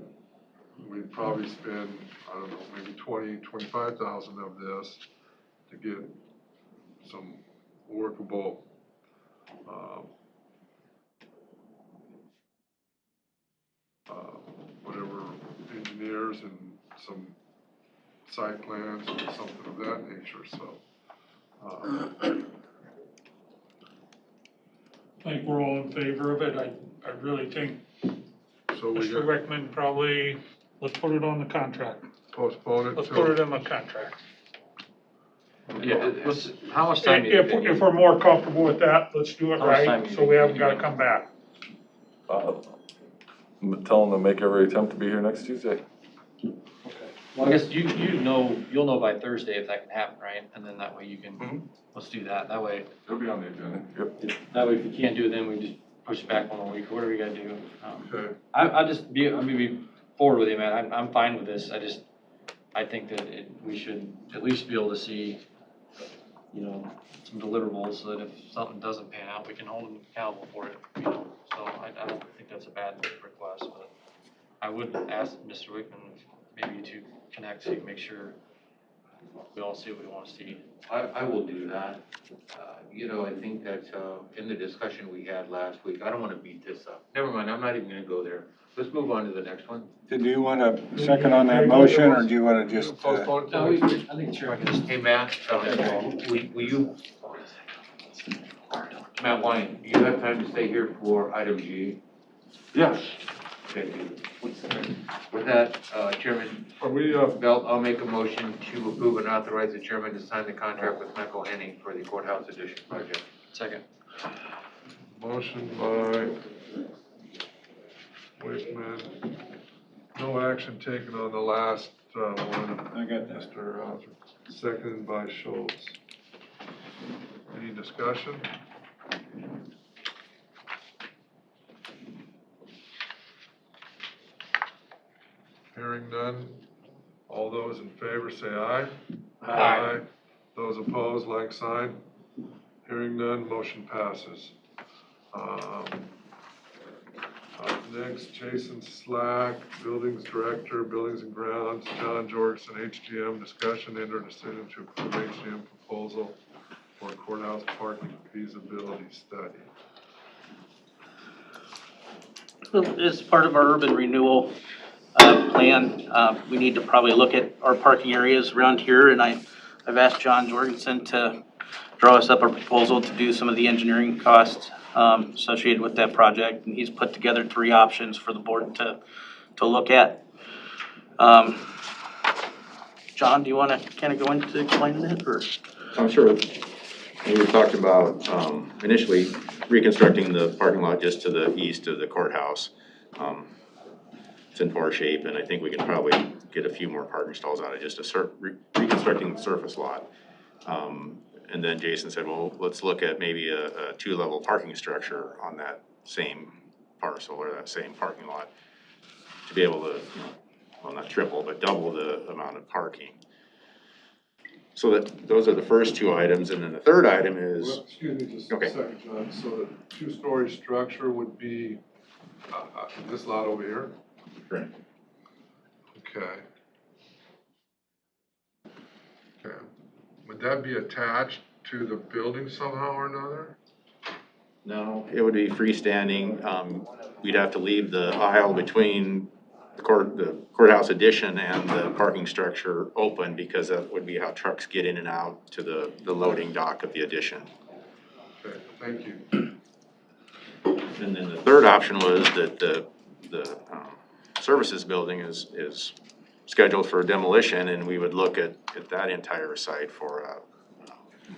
we'd probably spend, I don't know, maybe 25,000 of this to get some workable, whatever, engineers and some site plans or something of that nature, so. I think we're all in favor of it. I really think So we Mr. got Rickman probably, let's put it on the contract. postpone it Let's till. put it in the contract. Yeah, how much time do you think? If we're more comfortable with that, let's do it How much time right, do you so think we we haven't need gotta to- come back. Tell them to make every attempt to be here next Tuesday. Well, I guess you'll know by Thursday if that can happen, right? And then that way you can, let's do that, that way. It'll be on the agenda. Yep. That way if you can't do it, then we just push it back 1 more week, whatever you gotta do. Okay. I'm gonna be forward with you, man, I'm fine with this, I think that we should at least be able to see, you know, some deliverables, so that if something doesn't pan out, we can hold them accountable for it, you know? So I don't think that's a bad request, but I would ask Mr. Wickman, maybe you two connect, so you can make sure we all see what we wanna see. I will do that. You know, I think that, in the discussion we had last week, I don't want to beat this up. Never mind, I'm not even going to go there. Let's move on to the next one. Did you want a second on that motion, or do you want to just? Postpone it till No, next week. I think the chairman can just. Hey, Matt, will you, Matt Wine, you have time to stay here for item G? Yes. Thank you. With that, Chairman Are we, Belt, I'll make a motion to approve and authorize the chairman to sign the contract with Michael Henning for the courthouse addition project. Second. motion by Wickman, no action taken on the last, one. I got that. Mr. Hauser, seconded by Schultz. Any discussion? Hearing none. All those in favor say aye. Aye. Those opposed, like sign. Hearing none, motion passes. Up next, Jason Slack, Buildings Director, Buildings and Grounds, John Jorgensen, HGM, discussion, enter decision to approve HGM proposal for courthouse parking feasibility study. As part of our urban renewal plan, we need to probably look at our parking areas around here, and I've asked John Jorgensen to draw us up a proposal to do some of the engineering costs associated with that project, and he's put together 3 options for the board to look at. John, do you want to kind of go into explaining it, or? I'm sure. We talked about initially reconstructing the parking lot just to the east of the courthouse. It's in poor shape, and I think we can probably get a few more parking stalls out of just reconstructing the surface lot. And then Jason said, well, let's look at maybe a 2-level parking structure on that same parcel or that same parking lot to be able to, well, not triple, but double the amount of parking. So that those are the first 2 items, and then the third item is. Well, excuse me just okay. a second, John. So the 2-story structure would be this lot over here? Correct. Okay. Okay. Would that be attached to the building somehow or another? No, it would be freestanding. We'd have to leave the aisle between the courthouse addition and the parking structure open because that would be how trucks get in and out to the loading dock of the addition. Okay, thank you. And then the third option was that the services building is scheduled for demolition, and we would look at that entire site for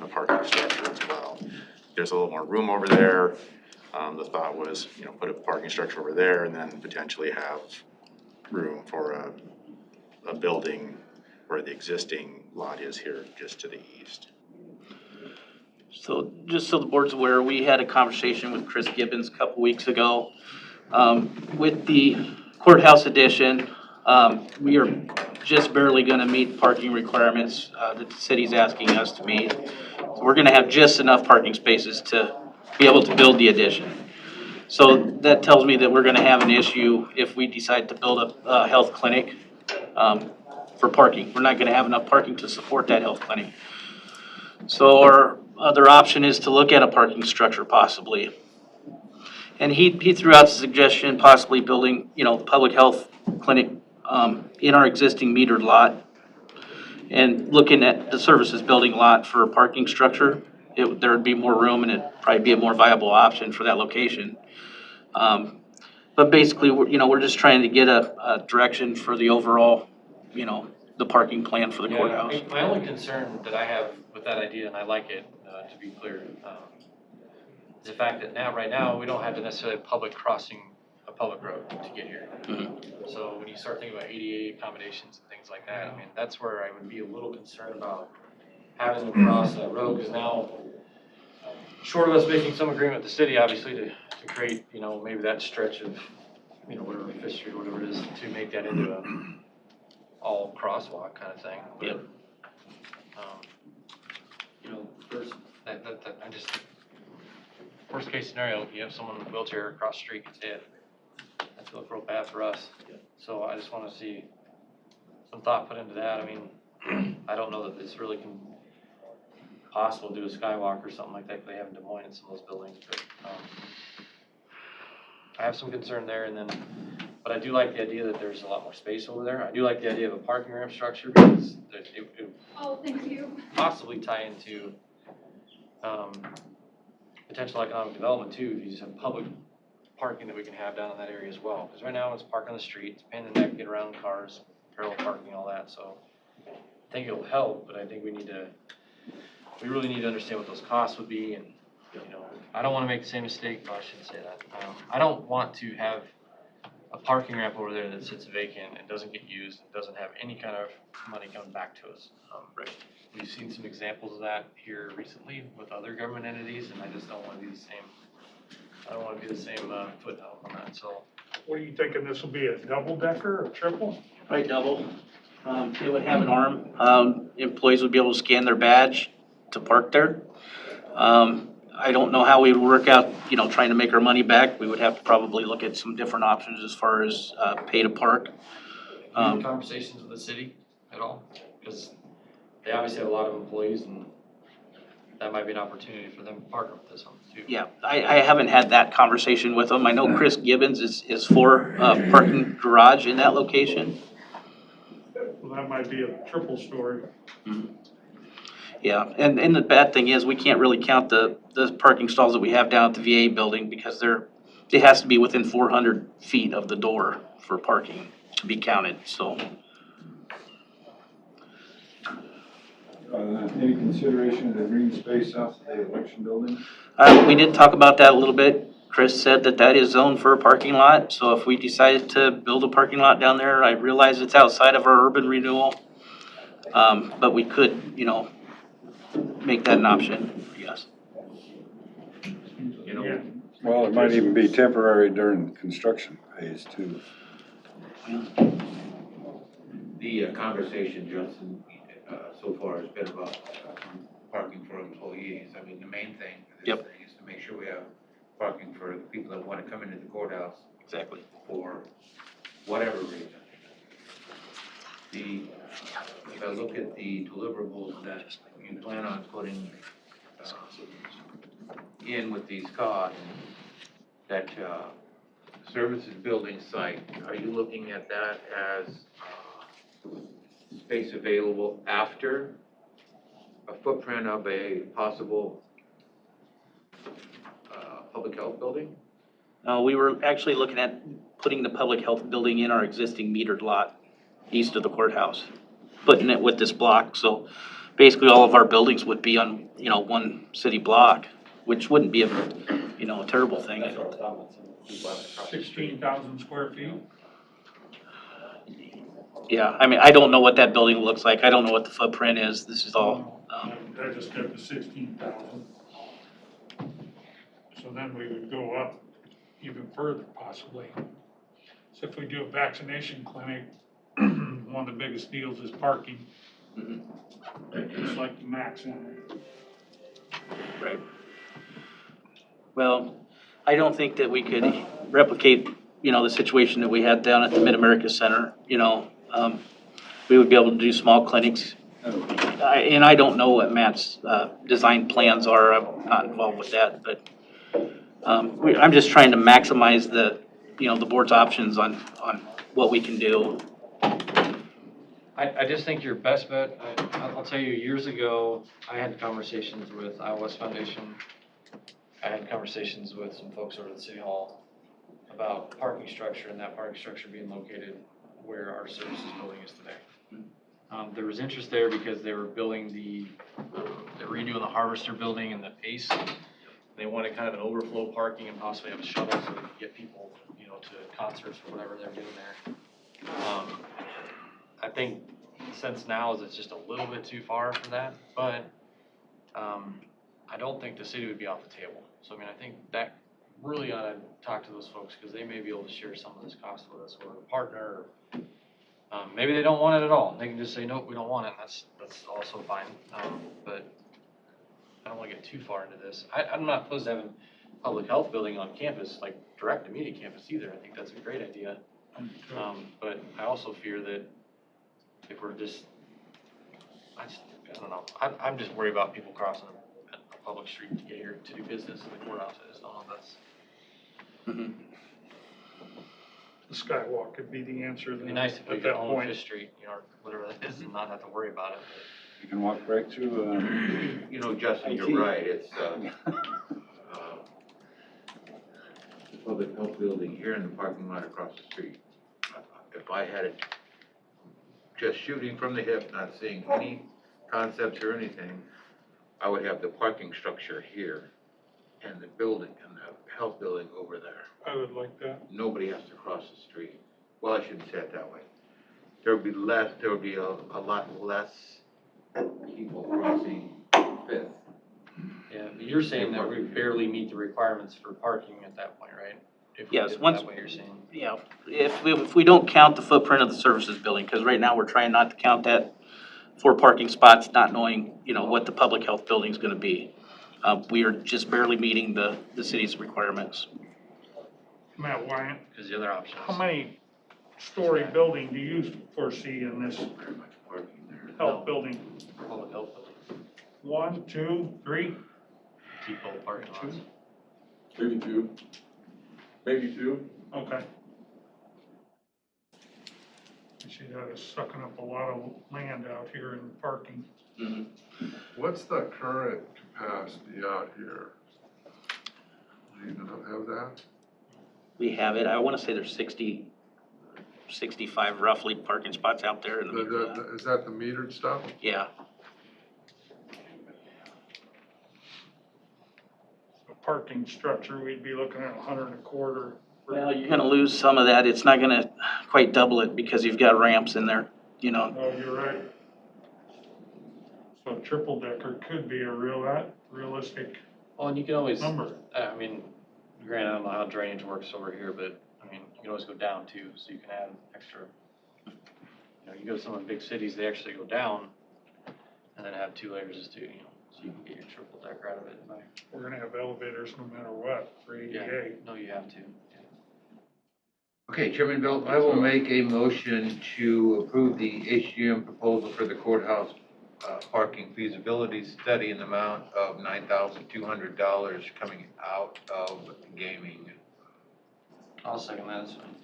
a parking structure as well. There's a little more room over there. The thought was, put a parking structure over there and then potentially have room for a building where the existing lot is here just to the east. So just so the board's aware, we had a conversation with Chris Gibbons a couple weeks ago. With the courthouse addition, we are just barely gonna meet parking requirements that the city's asking us to meet. So we're gonna have just enough parking spaces to be able to build the addition. So that tells me that we're gonna have an issue if we decide to build a health clinic for parking. We're not gonna have enough parking to support that health clinic. So our other option is to look at a parking structure possibly. And he threw out the suggestion possibly building, public health clinic in our existing metered lot and looking at the services building lot for a parking structure. There would be more room and it'd probably be a more viable option for that location. But basically, we're just trying to get a direction for the overall, the parking plan for the courthouse. My only concern that I have with that idea, and I like it, to be clear, is the fact that right now, we don't have to necessarily public crossing a public road to get here. Mm-hmm. So when you start thinking about ADA accommodations and things like that, that's where I would be a little concerned about having to cross that road, because now, short of us making some agreement with the city, obviously, to create, maybe that stretch of, whatever, Fifth Street or whatever it is, to make that into a all crosswalk kind of thing. But, Yep. first, worst case scenario, you have someone in a wheelchair across the street gets hit. That's gonna look real bad for us. So I just wanna see some thought put into that. I don't know that it's really possible to do a skywalk or something like that, they have in Des Moines in some of those buildings, but, I have some concern there, but I do like the idea that there's a lot more space over there. I do like the idea of a parking ramp structure because it possibly tie into potential economic development too. If you just have public parking that we can have down in that area as well. Because right now it's park on the street, it's a pain in the neck, get around cars, parallel parking, all that. So I think it'll help, but I think we really need to understand what those costs would be. And I don't want to make the same mistake. Well, I shouldn't say that. I don't want to have a parking ramp over there that sits vacant and doesn't get used and doesn't have any kind of money coming back to us. Right. We've seen some examples of that here recently with other government entities, and I just don't want to be the same. I don't want to be the same footnote on that. So What are you thinking, this will be a double decker or triple? Probably double. It would have an arm. Employees would be able to scan their badge to park there. I don't know how we would work out, trying to make our money back. We would have to probably look at some different options as far as, pay to park. Do you have conversations with the city at all? Because they obviously have a lot of employees and that might be an opportunity for them to partner with this one too. Yeah, I haven't had that conversation with them. I know Chris Gibbons is for parking garage in that location. Well, that might be a triple story. Yeah, and the bad thing is, we can't really count the parking stalls that we have down at the VA building because it has to be within 400 feet of the door for parking to be counted, so. Any consideration of the green space south of the election building? We did talk about that a little bit. Chris said that is zoned for a parking lot, so if we decided to build a parking lot down there, I realize it's outside of our urban renewal. But we could, make that an option, yes. Well, it might even be temporary during construction phase too. The conversation, Justin, so far has been about parking for employees. I mean, the main thing for this thing is to make sure we have parking for the people that want to come into the courthouse. Exactly. For whatever reason. If I look at the deliverables that you plan on putting in with these costs, that services building site, are you looking at that as space available after a footprint of a possible public health building? We were actually looking at putting the public health building in our existing metered lot east of the courthouse, putting it with this block. So basically all of our buildings would be on, one city block, which wouldn't be a terrible thing. 16,000 square feet? Yeah, I mean, I don't know what that building looks like. I don't know what the footprint is. This is all. I just got the 16,000. So then we would go up even further possibly. So if we do a vaccination clinic, one of the biggest deals is parking. Just like the Mac Center. Right. Well, I don't think that we could replicate, the situation that we had down at the Mid-America Center, we would be able to do small clinics. And I don't know what Matt's design plans are. I'm not involved with that, but I'm just trying to maximize the board's options on what we can do. I just think your best bet, I'll tell you, years ago, I had conversations with Iowa West Foundation. I had conversations with some folks over at the City Hall about parking structure and that parking structure being located where our services building is today. There was interest there because they were building they're redoing the Harvester building and the Ace. They wanted kind of an overflow parking and possibly have a shuttle so they could get people, to concerts or whatever they're doing there. I think the sense now is it's just a little bit too far for that, but I don't think the city would be off the table. So I mean, I think that really ought to talk to those folks because they may be able to share some of this cost with us or a partner. Or, maybe they don't want it at all. They can just say, nope, we don't want it. That's also fine. But I don't want to get too far into this. I'm not opposed to having a public health building on campus, like direct immediate campus either. I think that's a great idea. But I also fear that if we're just, I don't know. I'm just worried about people crossing a public street to get here to do business in the courthouse. I just don't know if that's. The skywalk could be the answer It'd be then nice if we at could that own point. Fifth Street, or whatever that is, and not have to worry about it. You can walk right through, Justin, you're right. It's the public health building here in the parking lot across the street. If I had it just shooting from the hip, not seeing any concepts or anything, I would have the parking structure here and the building and the health building over there. I would like that. Nobody has to cross the street. Well, I shouldn't say it that way. There would be a lot less people crossing Fifth. Yeah, but you're saying that we barely meet the requirements for parking at that point, right? If we Yes, did once- that, what you're saying. Yeah, if we don't count the footprint of the services building, because right now we're trying not to count that for parking spots, not knowing, what the public health building's gonna be. We are just barely meeting the city's requirements. Matt Wyatt, Because the other option how is, many story building do you foresee in this health building? public health building, 1, 2, 3? keep both parking lots. Maybe two. Maybe two. Okay. I see that is sucking up a lot of land out here in parking. What's the current capacity out here? Do you not have that? We have it, I wanna say there's 65 roughly parking spots out there in the. Is that the metered stuff? Yeah, A parking structure, we'd be looking at 125. well, you're gonna lose some of that, it's not gonna quite double it because you've got ramps in there, Oh, you're right. So triple decker could be a realistic Well, and you can always, number. I mean, granted, I don't know how drainage works over here, but, I mean, you can always go down too, so you can add extra. You go to some of the big cities, they actually go down and then have 2 layers too, so you can get your triple decker out of it. We're gonna have elevators no matter what for ADA. No, you have to. Okay, Chairman Belt, I will make a motion to approve the HGM proposal for the courthouse parking feasibility study in the amount of $9,200 coming out of gaming. I'll second that, it's fine.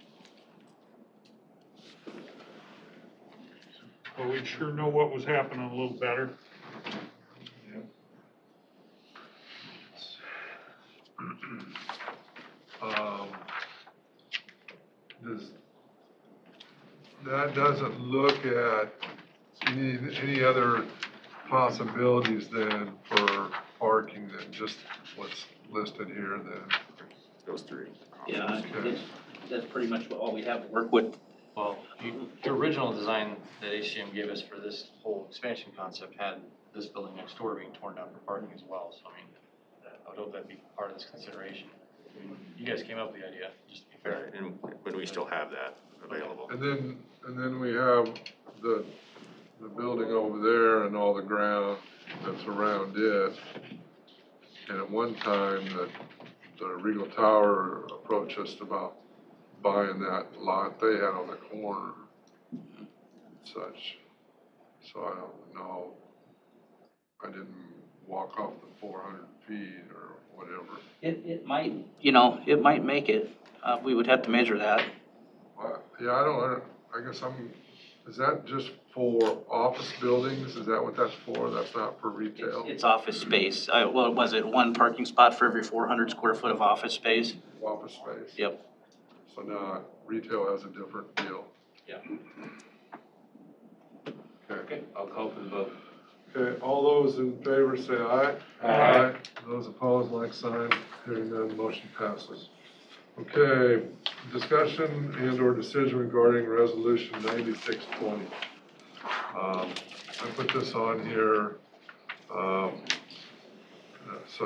Well, we'd sure know what was happening a little better. That doesn't look at any other possibilities then for parking than just what's listed here then? Those three. yeah, Okay. that's pretty much all we have to work with. Well, the original design that HCM gave us for this whole expansion concept had this building next door being torn down for parking as well, so I mean, I would hope that'd be part of this consideration. I mean, you guys came up with the idea, just to be fair. But we still have that available. And then we have the building over there and all the ground that's around it. And at one time, the Regal Tower approached us about buying that lot they had on the corner and such. So I don't know. I didn't walk off the 400 feet or whatever. It might, it might make it. We would have to measure that. Yeah, I guess is that just for office buildings? Is that what that's for? That's not for retail? It's office space. What was it, 1 parking spot for every 400 square foot of office space? Office space? Yep. So now retail has a different deal. Yeah. Okay, I'll call for the vote. Okay, all those in favor say aye. Aye. Those opposed, like sign. Hearing none, motion passes. Okay, discussion and or decision regarding resolution 9620. I put this on here, so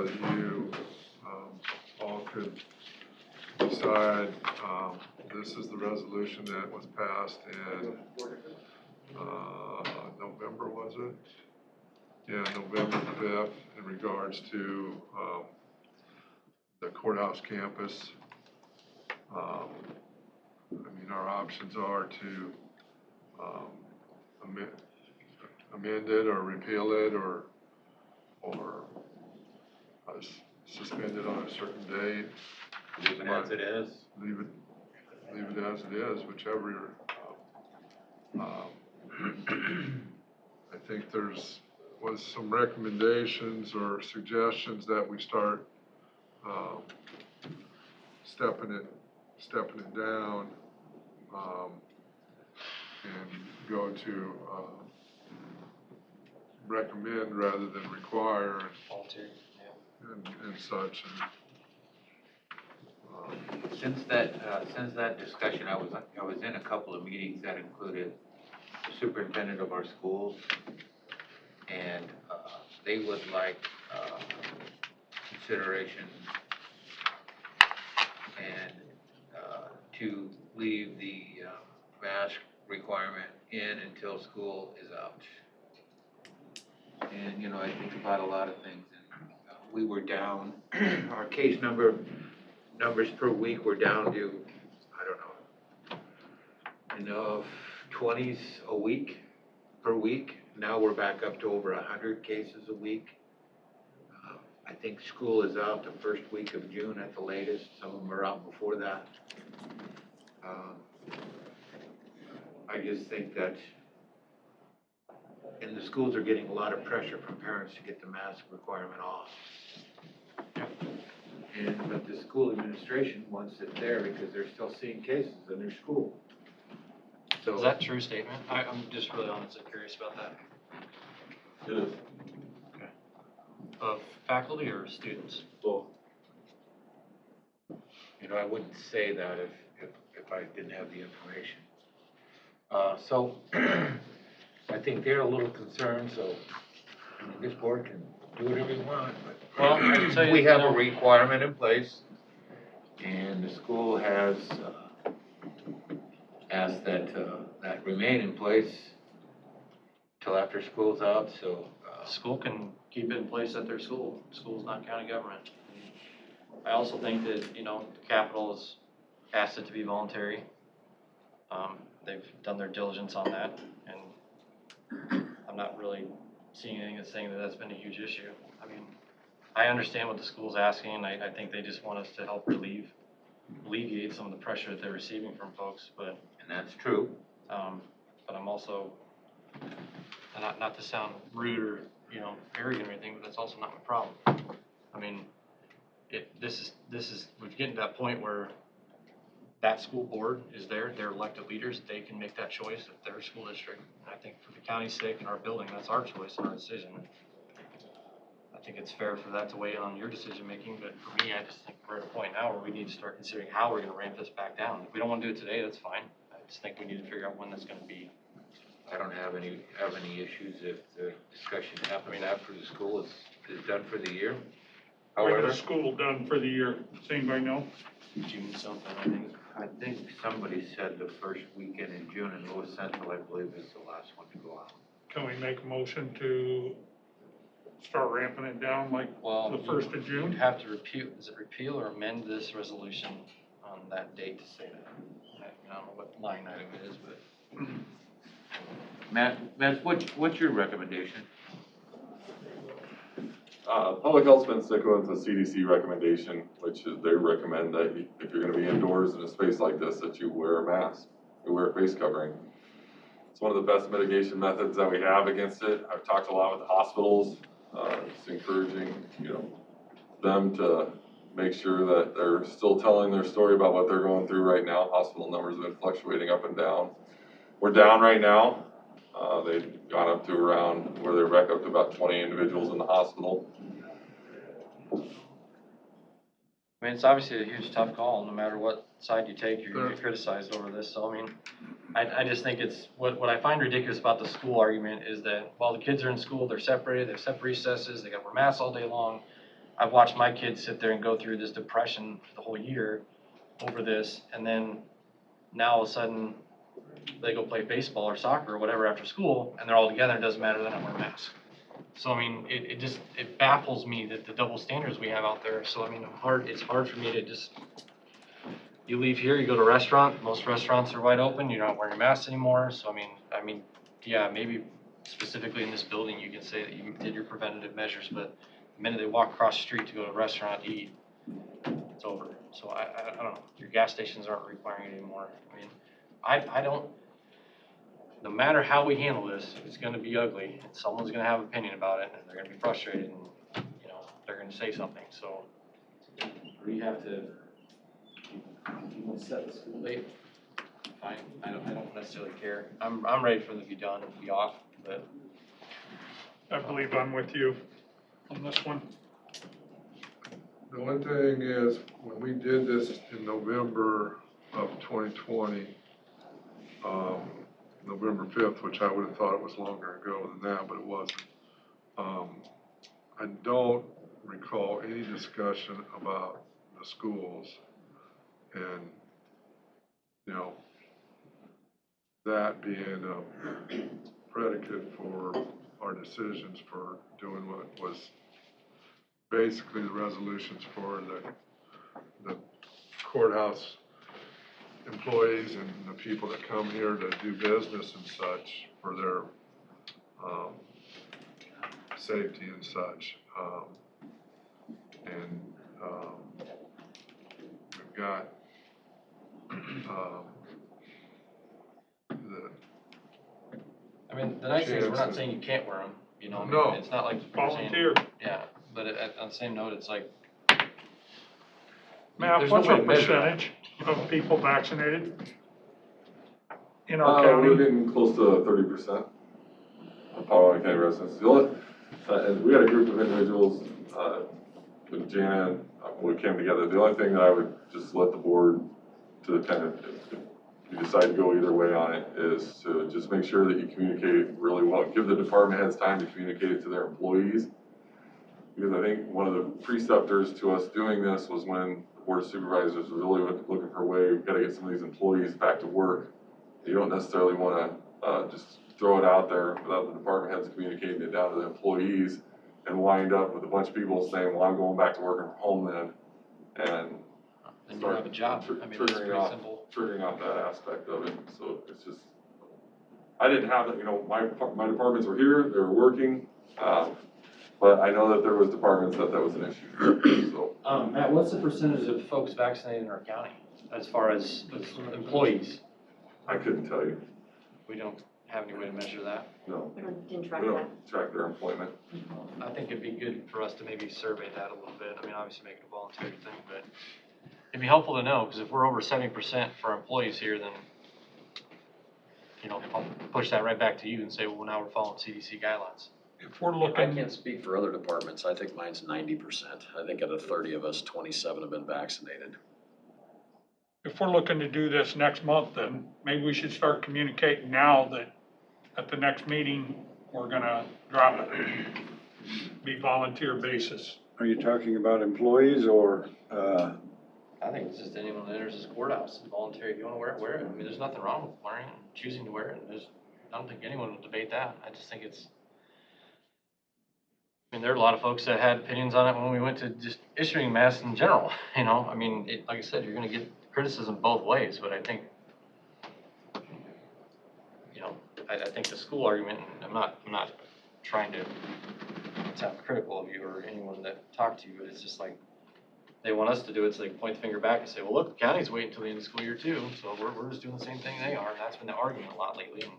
that you, all could decide. This is the resolution that was passed in, November, was it? Yeah, November 5th, in regards to the courthouse campus. I mean, our options are to amend it or repeal it or suspend it on a certain date. Leave it as it is. Leave it as it is, whichever you're, I think was some recommendations or suggestions that we start, stepping it down, and go to, recommend rather than require and such. Since that discussion, I was in a couple of meetings that included the superintendent of our schools, and they would like consideration and to leave the mask requirement in until school is out. And, you know, I think about a lot of things. And we were down, our case numbers per week were down to, I don't know, 20s a week, per week. Now we're back up to over 100 cases a week. I think school is out the first week of June at the latest. Some of them are out before that. I just think that, and the schools are getting a lot of pressure from parents to get the mask requirement off. But the school administration wants it there because they're still seeing cases in their school. So Is that a true statement? I'm just really honestly curious about that. It is. Okay. Of faculty or students? Both. you know, I wouldn't say that if I didn't have the information. So I think they're a little concerned, so I mean, this board can do whatever you want, but Well, I can tell you, we have you a know, requirement in place, and the school has asked that that remain in place till after school's out, so. School can keep it in place at their school. School's not county government. I also think that, you know, the Capitol has asked it to be voluntary. They've done their diligence on that, and I'm not really seeing anything that's saying that that's been a huge issue. I mean, I understand what the school's asking, and I think they just want us to help alleviate some of the pressure that they're receiving from folks, but. And that's true. But I'm also, not to sound rude or, you know, arrogant or anything, but that's also not my problem. I mean, this is, we're getting to that point where that school board is there, they're elected leaders, they can make that choice at their school district. And I think for the county's sake and our building, that's our choice and our decision. I think it's fair for that to weigh in on your decision making, but for me, I just think we're at a point now where we need to start considering how we're gonna ramp this back down. If we don't wanna do it today, that's fine. I just think we need to figure out when that's gonna be. I don't have any issues if the discussion happens after the school is done for the year. When However, is school done for the year? Does anybody know? June something, I think. I think somebody said the first weekend in June, and Louis Central, I believe, is the last one to go out. Can we make a motion to start ramping it down like Well, the 1st of You'd June? have to repeal or amend this resolution on that date to say that. I don't know what line item it is, but. Matt, what's your recommendation? Public health's been sticking with the CDC recommendation, which is they recommend that if you're gonna be indoors in a space like this, that you wear a mask, you wear a face covering. It's one of the best mitigation methods that we have against it. I've talked a lot with the hospitals, just encouraging, you know, them to make sure that they're still telling their story about what they're going through right now. Hospital numbers have been fluctuating up and down. We're down right now. They've gone up to around, where they're back up to about 20 individuals in the hospital. I mean, it's obviously a huge tough call, no matter what side you take, you're gonna get criticized over this, so I mean, I just think it's, what I find ridiculous about the school argument is that while the kids are in school, they're separated, they have separate recesses, they gotta wear masks all day long. I've watched my kids sit there and go through this depression for the whole year over this, and then now all of a sudden, they go play baseball or soccer or whatever after school, and they're all together, it doesn't matter, they're not wearing masks. So I mean, it baffles me that the double standards we have out there, so I mean, it's hard for me to just, you leave here, you go to a restaurant, most restaurants are wide open, you're not wearing masks anymore, so I mean, yeah, maybe specifically in this building, you can say that you did your preventative measures, but the minute they walk across the street to go to a restaurant to eat, it's over. So I don't know, your gas stations aren't requiring it anymore. I mean, I don't, no matter how we handle this, it's gonna be ugly, and someone's gonna have an opinion about it, and they're gonna be frustrated, and, you know, they're gonna say something, so. We have to, if you wanna set the school date, fine, I don't necessarily care. I'm ready for them to be done and be off, but. I believe I'm with you on this one. The one thing is, when we did this in November of 2020, November 5th, which I would have thought it was longer ago than that, but it wasn't. I don't recall any discussion about the schools, and you know, that being a predicate for our decisions for doing what was basically the resolutions for the courthouse employees and the people that come here to do business and such for their safety and such. We've got I mean, the nice thing is we're not chances. saying you can't wear them, you know, I mean, No. it's not like we're saying. Volunteer. Yeah, but on the same note, it's like. Matt, there's no what's way our to measure that. percentage of people vaccinated in our We're county? getting close to 30% of Potawatomi County residents. The only, and we had a group of individuals, with Jan, when we came together. The only thing that I would just let the board to kind of, if you decide to go either way on it, is to just make sure that you communicate really well. Give the department heads time to communicate it to their employees. Because I think one of the preceptors to us doing this was when the Board of Supervisors was really looking for a way, we've got to get some of these employees back to work. You don't necessarily want to just throw it out there without the department heads communicating it down to the employees and wind up with a bunch of people saying, well, I'm going back to working from home then. And Then you have a job. I mean, it's pretty simple. triggering off that aspect of it. So it's just, I didn't have it, you know, my departments were here, they were working. But I know that there was departments that was an issue, so. Matt, what's the percentage of folks vaccinated in our county as far as employees? I couldn't tell you, We don't have any way to measure that. no. Didn't We track that. don't track their employment. I think it'd be good for us to maybe survey that a little bit. I mean, obviously make it a voluntary thing, but it'd be helpful to know, because if we're over 70% for our employees here, then, you know, I'll push that right back to you and say, well, now we're following CDC guidelines. If we're I looking, can't speak for other departments. I think mine's 90%. I think out of 30 of us, 27 have been vaccinated. if we're looking to do this next month, then maybe we should start communicating now that at the next meeting, we're gonna drop it. Be volunteer basis. Are you talking about employees or, I think it's just anyone that enters this courthouse, it's voluntary. If you want to wear it, wear it. I mean, there's nothing wrong with wearing it and choosing to wear it. I don't think anyone would debate that. I just think I mean, there are a lot of folks that had opinions on it when we went to just issuing masks in general, you know? I mean, like I said, you're gonna get criticism both ways, but I think, you know, I think the school argument, and I'm not trying to sound critical of you or anyone that talked to you, but it's just like, they want us to do it so they can point the finger back and say, well, look, the county's waiting until the end of the school year too, so we're just doing the same thing they are, and that's been the argument a lot lately. And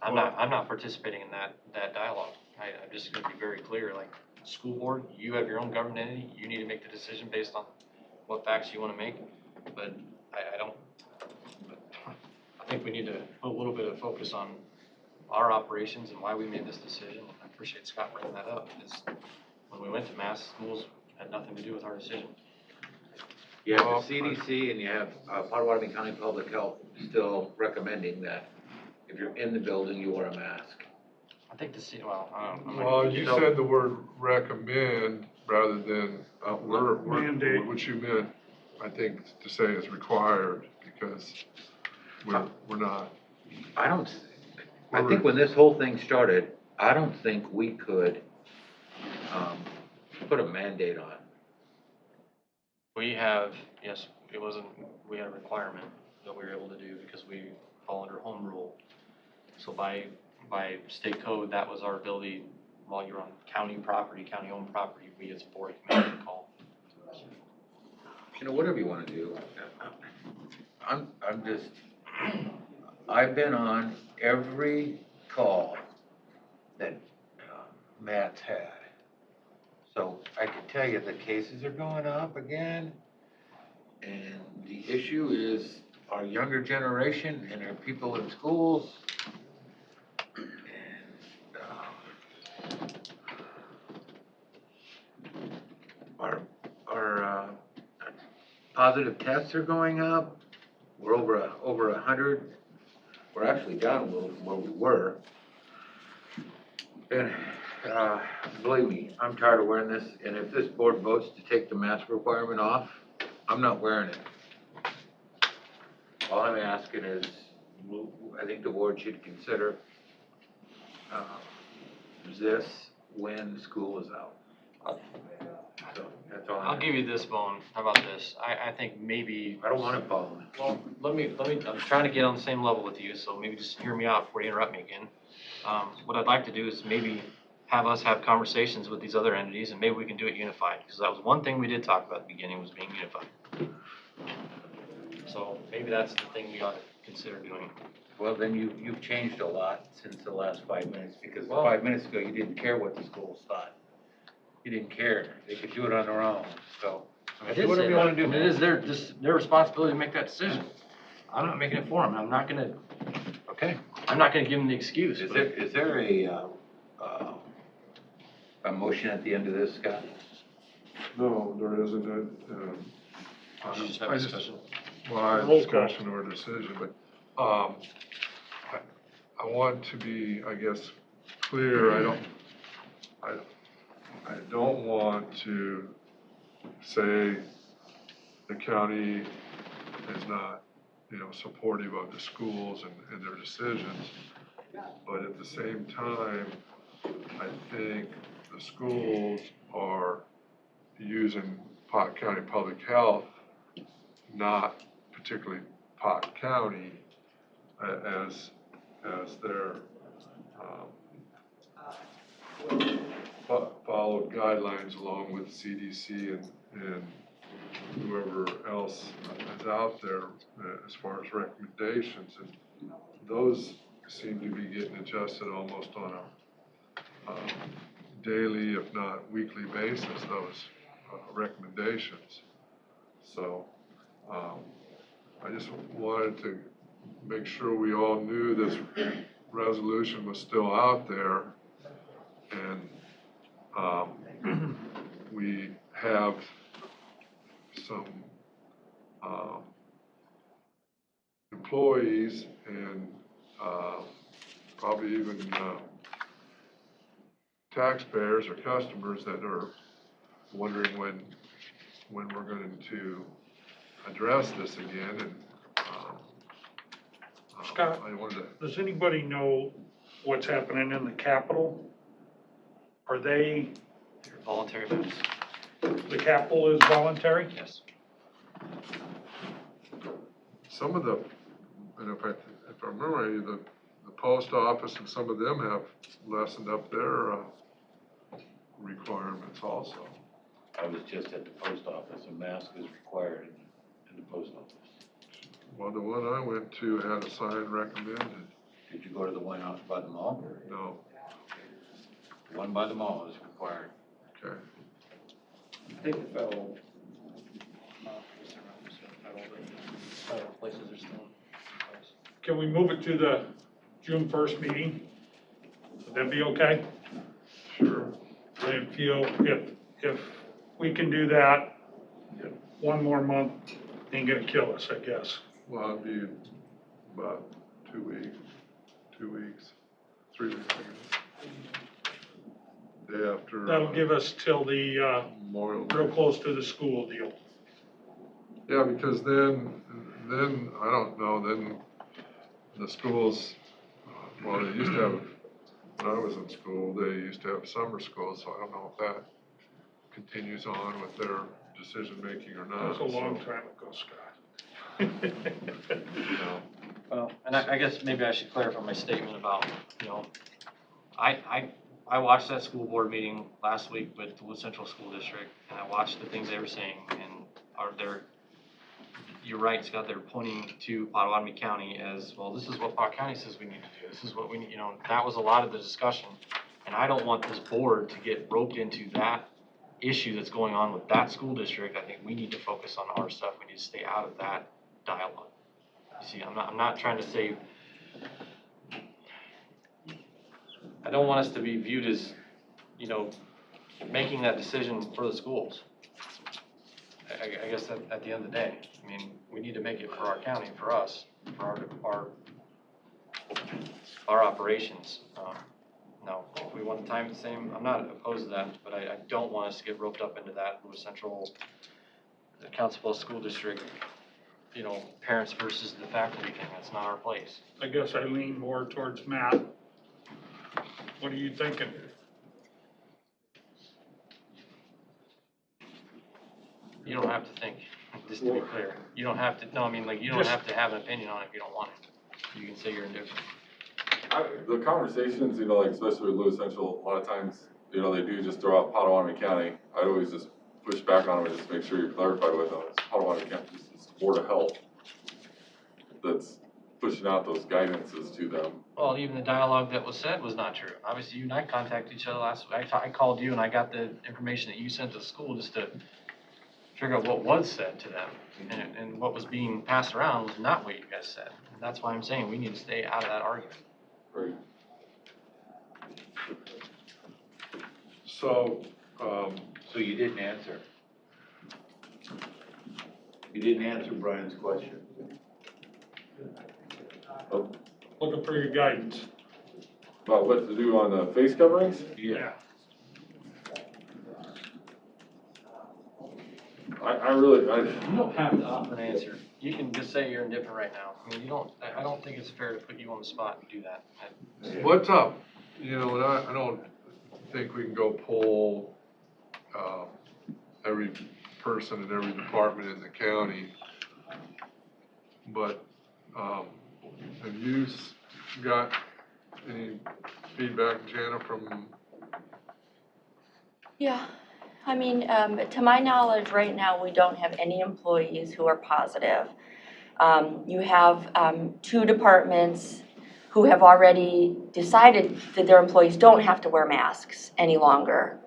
I'm not participating in that dialogue. I'm just gonna be very clear, like, school board, you have your own government entity, you need to make the decision based on what facts you wanna make, but I think we need to put a little bit of focus on our operations and why we made this decision. I appreciate Scott bringing that up, because when we went to mass, schools had nothing to do with our decision. You have the CDC and you have Potawatomi County Public Health still recommending that if you're in the building, you wear a mask. I think I'm not. Well, you said the word recommend rather than, Mandate. what you meant, I think, to say is required, because we're not. I think when this whole thing started, I don't think we could, put a mandate on. We have, yes, we had a requirement that we were able to do because we fall under home rule. So by state code, that was our ability, while you're on county property, county-owned property, we as a board can make a call. You know, whatever you wanna do. I've been on every call that Matt's had. So I can tell you the cases are going up again. And the issue is our younger generation and our people in schools. And our positive tests are going up. We're over 100. We're actually down a little from where we were. And believe me, I'm tired of wearing this. And if this board votes to take the mask requirement off, I'm not wearing it. All I'm asking is, I think the board should consider, this when school is out. So, that's all. I'll give you this, Bone. How about this? I think maybe. I don't want it, Bone. Well, let me, I'm trying to get on the same level with you, so maybe just hear me out before you interrupt me again. What I'd like to do is maybe have us have conversations with these other entities, and maybe we can do it unified, because that was one thing we did talk about at the beginning, was being unified. So maybe that's the thing we ought to consider doing. Well, then you've changed a lot since the last 5 minutes, because Well- 5 minutes ago, you didn't care what the schools thought. You didn't care. They could do it on their own, so. I did whatever you want to do, and it is their responsibility to make that decision. I'm not making it for them, I'm not gonna, Okay. I'm not gonna give them the excuse. Is but- there a motion at the end of this, Scott? No, there isn't You just have a discussion. Well, I have Roll call. discussion or decision, but, I want to be, I guess, clear, I don't want to say the county is not, supportive of the schools and their decisions. But at the same time, I think the schools are using Pot County Public Health, not particularly Pot County, as their followed guidelines along with CDC and whoever else is out there as far as recommendations. And those seem to be getting adjusted almost on a daily, if not weekly basis, those recommendations. So I just wanted to make sure we all knew this resolution was still out there, and we have some employees and probably even taxpayers or customers that are wondering when we're going to address this again. And Scott, I wanted to. does anybody know what's happening in the Capitol? Are they, Voluntary votes. the Capitol is voluntary? Yes. Some of the, and if I remember, the post office and some of them have lessened up their requirements also. I was just at the post office, a mask is required in the post office. Well, the one I went to had a sign recommended. Did you go to the one out by the mall? No. The one by the mall is required. Okay. I think the federal places are still. Can we move it to the June 1st meeting? Would that be okay? Sure. I feel if we can do that, one more month ain't gonna kill us, I guess. Well, it'd be about 2 weeks, 3 weeks, I guess. Day after. That'll give us till the, Memorial real Day. close to the school deal. Yeah, because then, I don't know, then the schools, well, they used to have, when I was in school, they used to have summer school, so I don't know if that continues on with their decision-making or That not. was a long so, time ago, Scott. you know. Well, and I guess maybe I should clarify my statement about, I watched that school board meeting last week with the Wood Central School District, and I watched the things they were saying, and you're right, Scott, they're pointing to Potawatomi County as, well, this is what Pot County says we need to do, this is what we need, that was a lot of the discussion. And I don't want this board to get roped into that issue that's going on with that school district. I think we need to focus on our stuff, we need to stay out of that dialogue. You see, I'm not trying to say, I don't want us to be viewed as, making that decision for the schools. I guess at the end of the day, I mean, we need to make it for our county, for us, for our operations. No, if we want to time it the same, I'm not opposed to that, but I don't want us to get roped up into that Louis Central, the Council Bluffs School District you know, parents versus the faculty thing, that's not our place. I guess I lean more towards Matt. What are you thinking? You don't have to think, just to be clear. You don't have to, no, I mean, like, you don't have to have an opinion on it if you don't want it. You can say you're indifferent. The conversations, you know, like especially with Lewis Central, a lot of times, you know, they do just throw out Potawatomi County. I'd always just push back on them and just make sure you're clarified with them. It's Potawatomi County, it's the Board of Health that's pushing out those guidances to them. Well, even the dialogue that was said was not true. Obviously, you and I contacted each other last week. I called you and I got the information that you sent to the school just to figure out what was said to them. And what was being passed around was not what you guys said. And that's why I'm saying we need to stay out of that argument. Right. So, So you didn't answer. You didn't answer Brian's question. Looking for your guidance. About what to do on the face coverings? Yeah. I really, You don't have to offer an answer. You can just say you're indifferent right now. I mean, I don't think it's fair to put you on the spot and do that. what's up? You know, and I don't think we can go pull, every person in every department in the county. But, have you got any feedback, Jana, from? Yeah, I mean, to my knowledge, right now, we don't have any employees who are positive. You have 2 departments who have already decided that their employees don't have to wear masks any longer.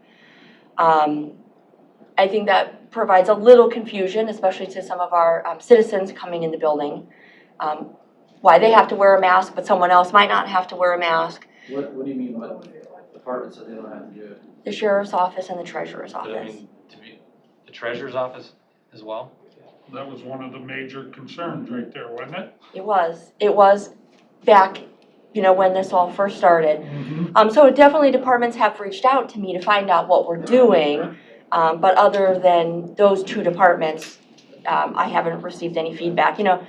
I think that provides a little confusion, especially to some of our citizens coming in the building. Why they have to wear a mask, but someone else might not have to wear a mask. What do you mean by departments that they don't have to do it? The sheriff's office and the treasurer's But I office. mean, the treasurer's office as well? That was one of the major concerns right there, wasn't it? It was back, you know, when this all first started. Mm-hmm. So definitely departments have reached out to me to find out what we're doing. But other than those 2 departments, I haven't received any feedback. You know,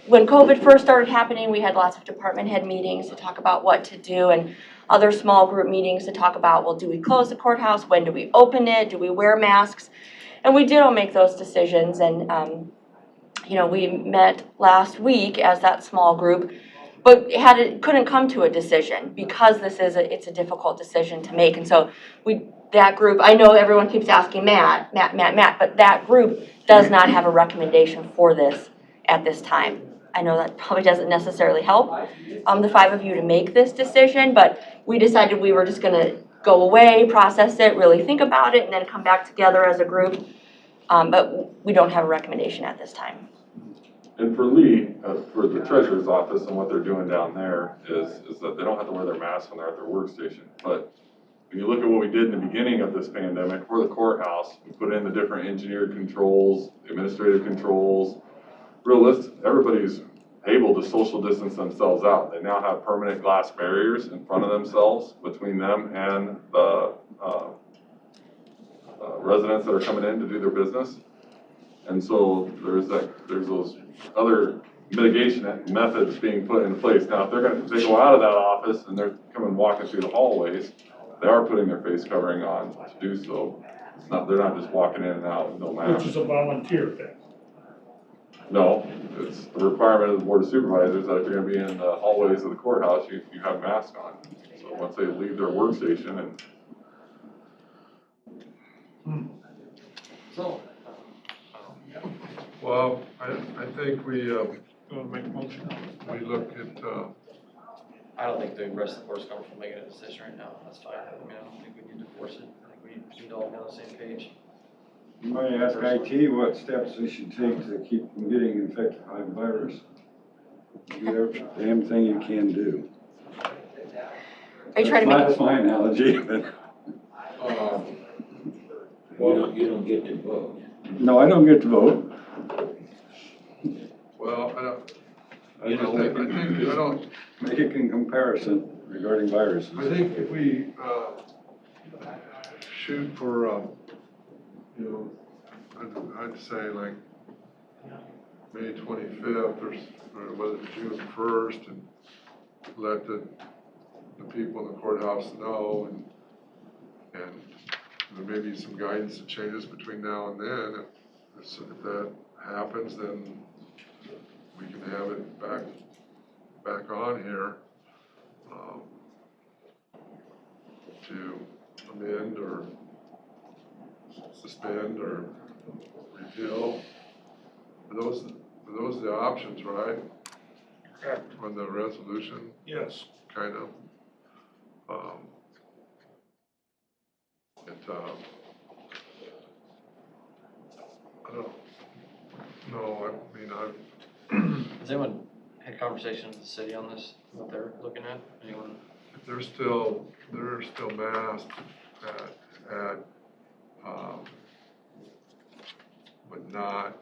when COVID first started happening, we had lots of department head meetings to talk about what to do and other small group meetings to talk about, well, do we close the courthouse? When do we open it? Do we wear masks? And we did all make those decisions. And, you know, we met last week as that small group, but couldn't come to a decision because it's a difficult decision to make. And so that group, I know everyone keeps asking Matt, but that group does not have a recommendation for this at this time. I know that probably doesn't necessarily help the 5 of you to make this decision, but we decided we were just gonna go away, process it, really think about it, and then come back together as a group. But we don't have a recommendation at this time. and for Lee, for the treasurer's office and what they're doing down there is that they don't have to wear their masks when they're at their workstation. But when you look at what we did in the beginning of this pandemic, for the courthouse, we put in the different engineered controls, administrative controls. Everybody's able to social distance themselves out. They now have permanent glass barriers in front of themselves between them and the residents that are coming in to do their business. And so there's those other mitigation methods being put in place. Now, if they go out of that office and they're coming walking through the hallways, they are putting their face covering on to do so. They're not just walking in and out with no mask. Which is a volunteer thing. No, it's a requirement of the Board of Supervisors that if you're gonna be in the hallways of the courthouse, you have masks on. So once they leave their workstation and. So. Well, I think we Make a motion. we look at, I don't think the rest of the board's comfortable making a decision right now. That's fine. I mean, I don't think we need to force it. I think we need to all be on the same page. You might ask IT what steps we should take to keep from getting infected by the virus. Do every damn thing you can do. Are you trying to That's my analogy, but. Well, you don't get to vote. No, I don't get to vote. well, I You know, don't, Make it in comparison regarding viruses. I think if we, shoot for, you know, I'd say like May 25th or whether it's June 1st, and let the people in the courthouse know, and there may be some guidance and changes between now and then. If that happens, then we can have it back on here to amend or suspend or repeal. Are those the options, right? Correct. On the resolution, Yes. kind of. I don't know, I mean, Has anyone had conversations with the city on this, what they're looking at? Anyone? they're still masked but not.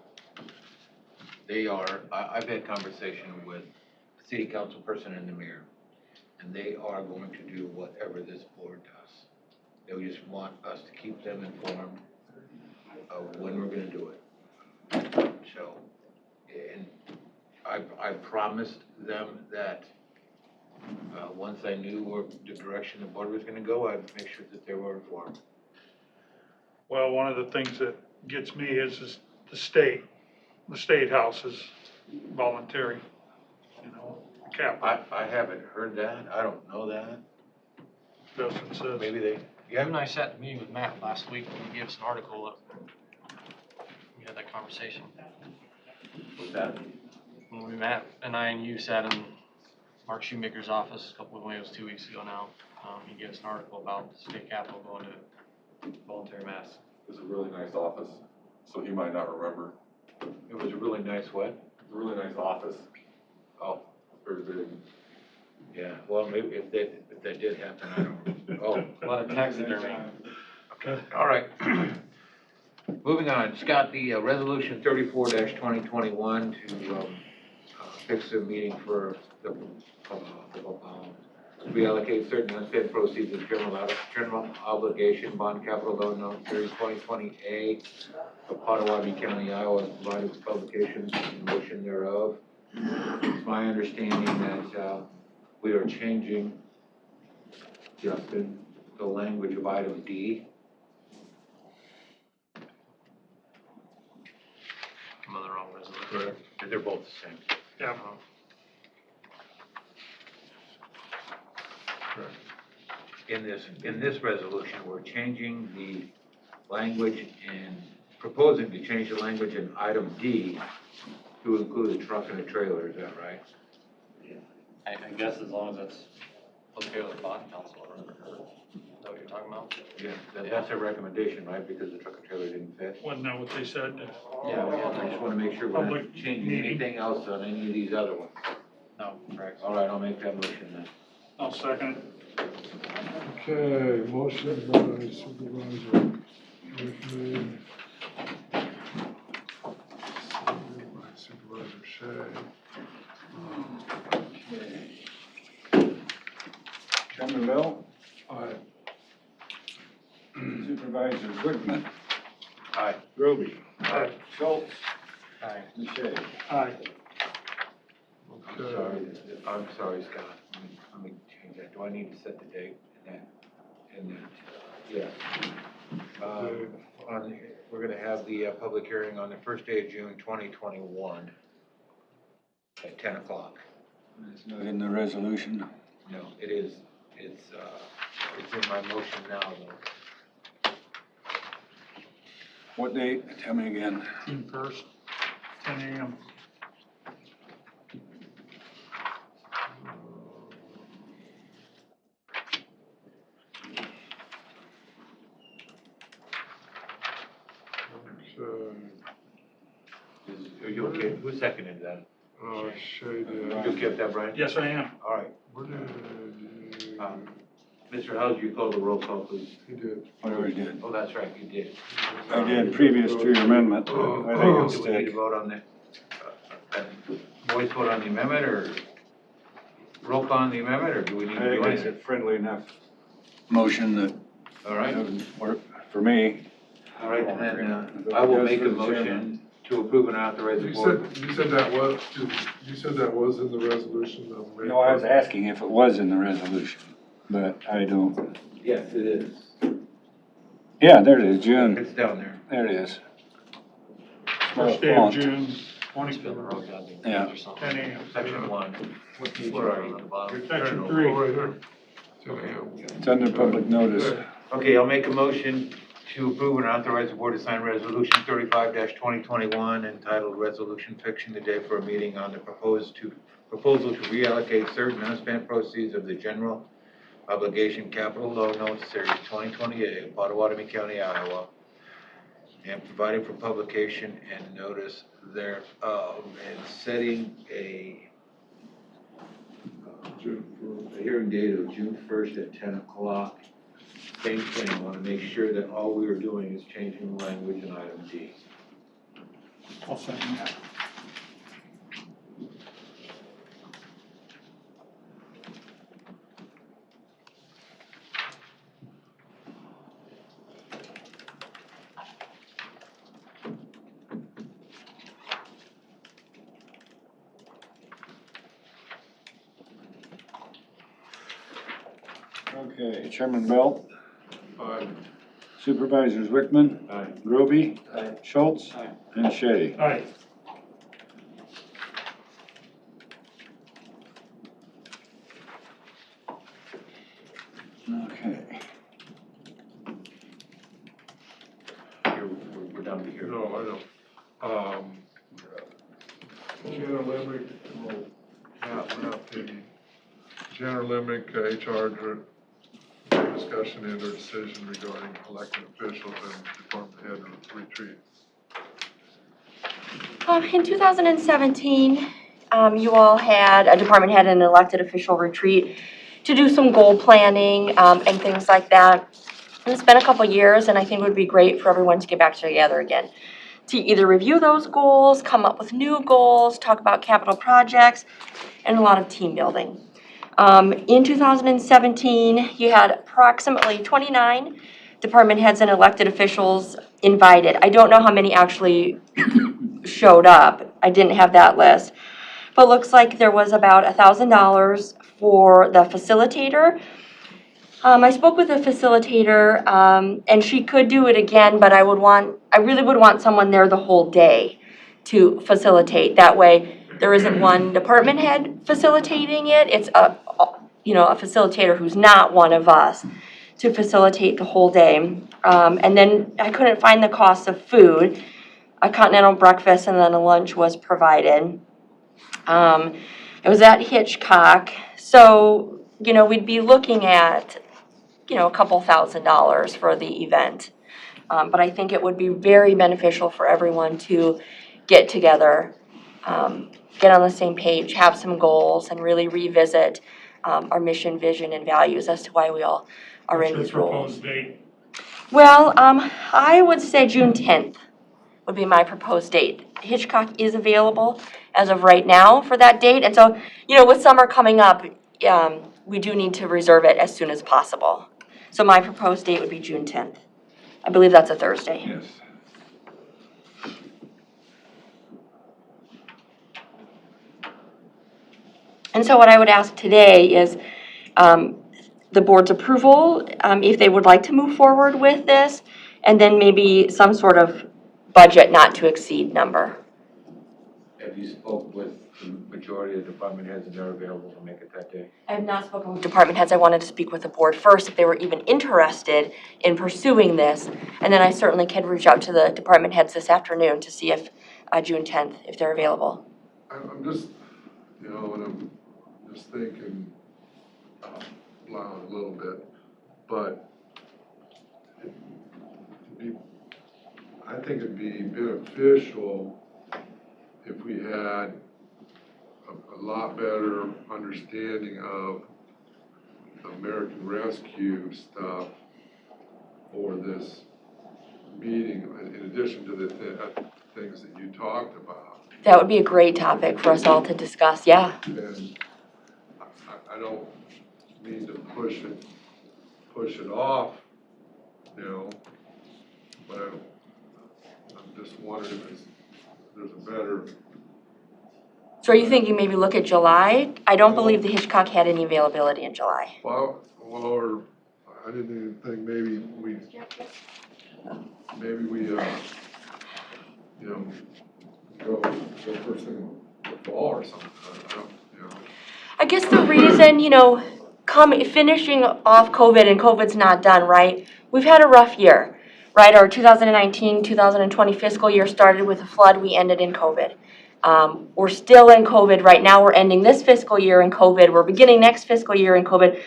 They are, I've had conversation with the city council person and the mayor, and they are going to do whatever this board does. They just want us to keep them informed of when we're gonna do it. So, and I promised them that, once I knew where the direction the board was gonna go, I'd make sure that they were informed. Well, one of the things that gets me is the state house is voluntary, capital. I haven't heard that, I don't know that. Justin says. Maybe they, You and I sat in a meeting with Matt last week, and he gave us an article up. We had that conversation. what's that? When we met, and I and you sat in Mark Shoemaker's office it was 2 weeks ago now. He gave us an article about the state capitol going to voluntary mass. It was a really nice office, so he might not remember. It was a really nice what? It was a really nice office. Oh, Very big. yeah, well, maybe if that did happen, I don't, oh. A lot of taxidermy. Okay, all right. Moving on, Scott, the resolution 34-2021 to fix the meeting for the reallocate certain unspent proceeds of general obligation bond capital loan note series 2020A of Potawatomi County, Iowa, and provided with publications and motion thereof. It's my understanding that we are changing, Justin, the language of item D. I'm on the wrong resolution. Correct. They're both the same. Yeah. In this resolution, we're changing the language and proposing to change the language in item D to include a truck and a trailer, is that right? I guess as long as it's okay with the bond council, or is that what you're talking about? Yeah, that's a recommendation, right, because the truck and trailer didn't fit? Wasn't that what they said? Yeah, I just wanna make sure we're not Public changing meeting. anything else on any of these other ones. No, correct. All right, I'll make that motion then. I'll second it. Okay, motion by Supervisor Rickman. Seconded by Supervisor Shea. Chairman Bell, Aye. Supervisor Wickman, Aye. Groby, Aye. Schultz, Aye. and Shea. Aye. I'm sorry, Scott, let me change that, do I need to set the date and that, yeah. We're gonna have the public hearing on the first day of June 2021 at 10 o'clock. It's not in the resolution. No, it is, it's in my motion now, though. What date? Tell me again. June 1st, 10 a.m. Are you okay? Who seconded that? Shea did. You okay with that, Brian? Yes, I am. All right. Where did you? Mr. Hauser, you call the roll call, please. He did. I already did. Oh, that's right, you did. I did previous to your amendment. I think it's Do we need to stick. vote on the, voice vote on the amendment, or roll call on the amendment, or do we need I to do think it's anything? a friendly enough motion that All right, doesn't work for me. all right, then, I will make a motion to approve and authorize the You board. you said that was, you said that was in the resolution of May. No, I was asking if it was in the resolution, but I don't. Yes, it is. Yeah, there it is, June. It's down there. There it is. First day of June, Yeah. 10 a.m. Section 1. Where are you? You're section 3. Oh, right here. 10 a.m. It's under public notice. Okay, I'll make a motion to approve and authorize the board to sign resolution 35-2021 entitled Resolution Fixing the Day for a Meeting on the proposal to reallocate certain unspent proceeds of the general obligation capital loan notes series 2028 of Potawatomi County, Iowa, and providing for publication and notice thereof, and setting a hearing date of June 1st at 10 o'clock. Same thing, I want to make sure that all we are doing is changing the language in item D. I'll second that. Okay, Chairman Belt, Aye. Supervisors Wickman, Aye. Groby, Aye. Schultz, and Shay. Aye. Okay. We're down to here. No, I don't. Jenna Limerick, not Peggy. Jenna Limerick, HR discussion and or decision regarding elected officials and department head retreat. In 2017, you all had a department head and an elected official retreat to do some goal planning and things like that. And it's been a couple years, and I think it would be great for everyone to get back together again to either review those goals, come up with new goals, talk about capital projects, and a lot of team building. In 2017, you had approximately 29 department heads and elected officials invited. I don't know how many actually showed up. I didn't have that list. But looks like there was about $1,000 for the facilitator. I spoke with the facilitator, and she could do it again, but I really would want someone there the whole day to facilitate. That way, there isn't one department head facilitating it. It's a facilitator who's not one of us to facilitate the whole day. And then I couldn't find the cost of food. A continental breakfast and then a lunch was provided. It was at Hitchcock, so, we'd be looking at, a couple $1,000s for the event. But I think it would be very beneficial for everyone to get together, get on the same page, have some goals, and really revisit our mission, vision, and values as to why we all are in these roles. Proposed date. Well, I would say June 10th would be my proposed date. Hitchcock is available as of right now for that date, and so, with summer coming up, we do need to reserve it as soon as possible. So my proposed date would be June 10th. I believe that's a Thursday. Yes. And so what I would ask today is the board's approval, if they would like to move forward with this, and then maybe some sort of budget not to exceed number. Have you spoke with the majority of the department heads and they're available to make it that day? I have not spoken with department heads. I wanted to speak with the board first if they were even interested in pursuing this. And then I certainly can reach out to the department heads this afternoon to see if June 10th, if they're available. I'm just, and I'm just thinking loud a little bit, but I think it'd be beneficial if we had a lot better understanding of American Rescue stuff for this meeting, in addition to the things that you talked about. That would be a great topic for us all to discuss, yeah. And I don't mean to push it off, but I'm just wondering there's a better, So are you thinking maybe look at July? I don't believe the Hitchcock had any availability in July. well, or, I didn't even think maybe we, you know, go first thing in the fall or something, I don't, you know. I guess the reason, finishing off COVID and COVID's not done, right? We've had a rough year, right? Our 2019, 2020 fiscal year started with a flood, we ended in COVID. We're still in COVID right now, we're ending this fiscal year in COVID, we're beginning next fiscal year in COVID.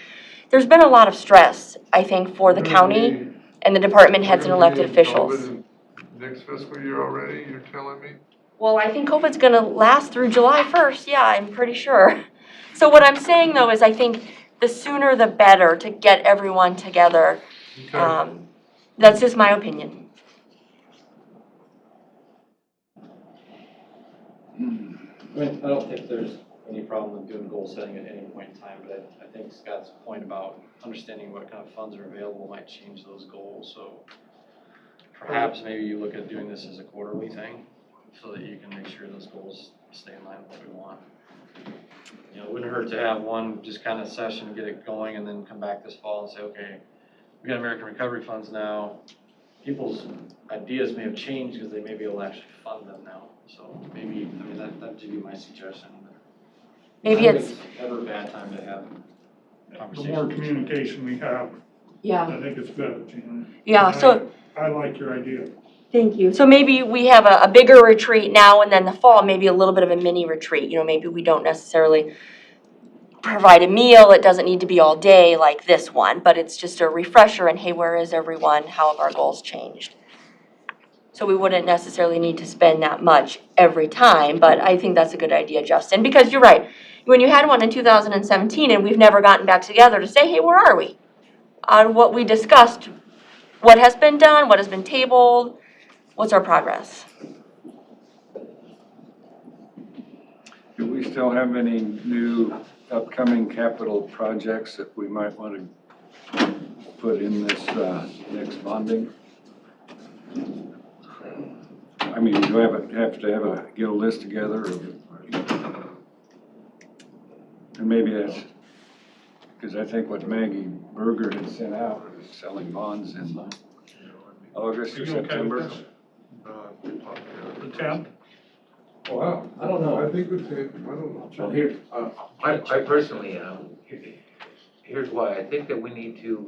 There's been a lot of stress, I think, for the county and the department heads and elected officials. Next fiscal year already, you're telling me? Well, I think COVID's gonna last through July 1st, yeah, I'm pretty sure. So what I'm saying though is I think the sooner the better to get everyone together. That's just my opinion. I mean, I don't think there's any problem with doing goal setting at any point in time, but I think Scott's point about understanding what kind of funds are available might change those goals, so perhaps maybe you look at doing this as a quarterly thing, so that you can make sure those goals stay in line with what we want. You know, it wouldn't hurt to have one just kind of session, get it going, and then come back this fall and say, okay, we got American Recovery Funds now. People's ideas may have changed because they may be able to actually fund them now. So maybe, I mean, that'd be my suggestion. Maybe it's never a bad time to have The conversations. more communication we have, Yeah. I think it's better, Gina. Yeah, And so. I like your idea. Thank you. So maybe we have a bigger retreat now and then the fall, maybe a little bit of a mini retreat. Maybe we don't necessarily provide a meal. It doesn't need to be all day like this one, but it's just a refresher and hey, where is everyone? How have our goals changed? So we wouldn't necessarily need to spend that much every time, but I think that's a good idea, Justin, because you're right. When you had one in 2017 and we've never gotten back together to say, hey, where are we? On what we discussed, what has been done, what has been tabled, what's our progress? Do we still have any new upcoming capital projects that we might want to put in this next bonding? I mean, do we have to get a list together? And maybe that's, because I think what Maggie Berger had sent out was selling bonds in August Are or you okay with September. this? The 10th? Wow, I don't know. I think the 10th, I don't know. Well, here, I personally, here's why. I think that we need to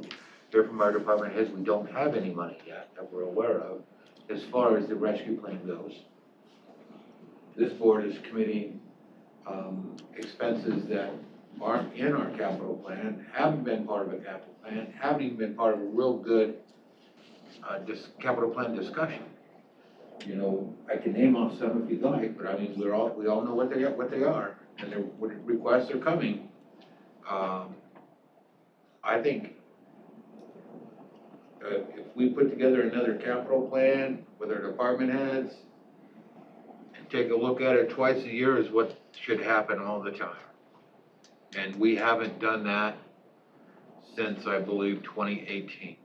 hear from our department heads. We don't have any money yet that we're aware of as far as the rescue plan goes. This board is committing expenses that aren't in our capital plan, haven't been part of a capital plan, haven't even been part of a real good capital plan discussion. I can name off some if you'd like, but I mean, we all know what they are, and their requests are coming. I think if we put together another capital plan with our department heads and take a look at it twice a year is what should happen all the time. And we haven't done that since, I believe, 2018.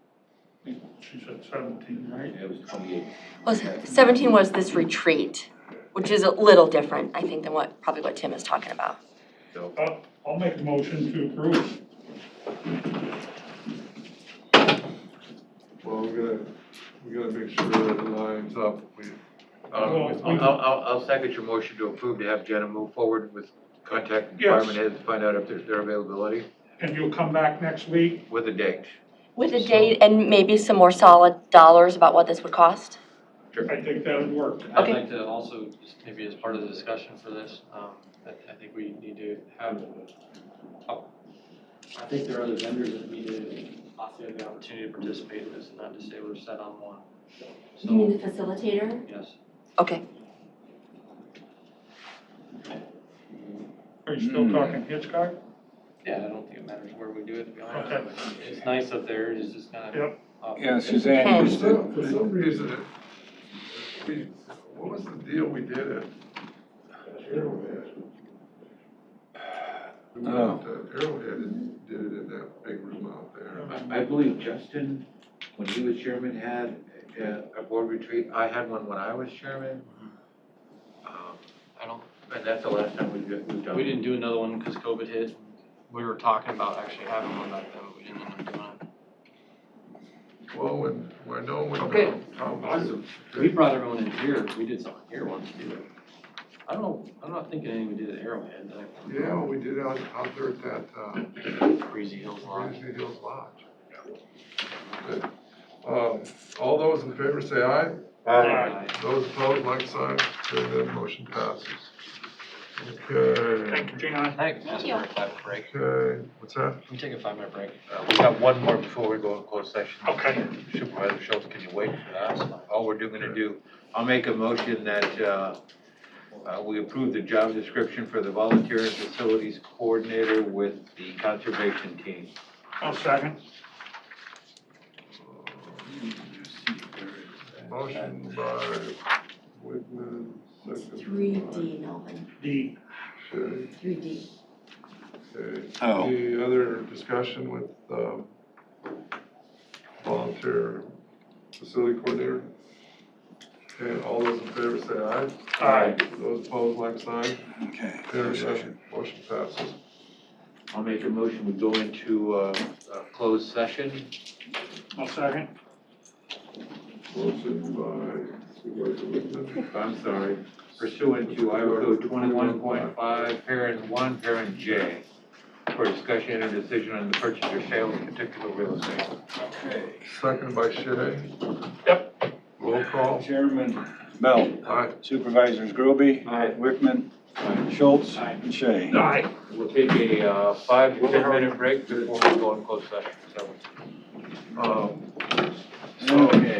She said 17, right? It was 2018. Well, 17 was this retreat, which is a little different, I think, than probably what Tim is talking about. So I'll make a motion to approve. Well, we gotta make sure that it lines up with. I'll second your motion to approve to have Jenna move forward with contacting department heads to find out if their availability And you'll come back next week? with a date. With a date and maybe some more solid dollars about what this would cost? I think that would work. I'd like to also, just maybe as part of the discussion for this, I think we need to have, I think there are other vendors that need to also have the opportunity to participate in this, and not to say we're set on one. You mean the facilitator? Yes. Okay. Are you still talking Hitchcock? Yeah, I don't think it matters where we do it, to be honest. Okay. It's nice up there, it's just kind of. Yep. Yeah, Suzanne used to. For some reason, what was the deal we did at Arrowhead? We went out to Arrowhead and did it in that big room out there. I believe Justin, when he was chairman, had a board retreat. I had one when I was chairman. And that's the last time we've done. We didn't do another one because COVID hit. We were talking about actually having one back then, but we didn't end up doing it. Well, when I know when. Okay, Tom- awesome. We brought everyone in here, we did something here once too. I don't know, I'm not thinking anything we did at Arrowhead, did I? Yeah, we did out there at that, Breezy Hills Lodge. Breezy Hills Lodge. Good. All those in favor say aye. Aye. Those opposed, like sign. Hearing none, motion passes. Okay. Thank you, John. Thanks, ask for a 5-minute break. Okay, what's that? Can we take a 5-minute break? We got one more before we go into closed session. Okay. Supervisor Schultz, can you wait for that? All we're gonna do, I'll make a motion that, we approve the job description for the volunteer and facilities coordinator with the conservation team. I'll second. Motion by Whitman, second. 3D, Melvin, D. Okay. 3D. Okay. Oh. Any other discussion with, volunteer facility coordinator? Okay, all those in favor say aye. Aye. Those opposed, like sign. Okay. Hearing none, motion passes. I'll make a motion, we go into, a closed session. I'll second. Motion by Supervisor Whitman. I'm sorry, pursuant to Iowa Code 21.5, parent 1, parent J, for discussion and decision on the purchase or sale of particular real estate. Second by Shay. Yep. Roll call. Chairman Belt. Aye. Supervisors Grobe. Aye. Wickman. Schultz. And Shay. Aye. We'll take a 5 to 10 minute break before we go in closed session. So. Okay.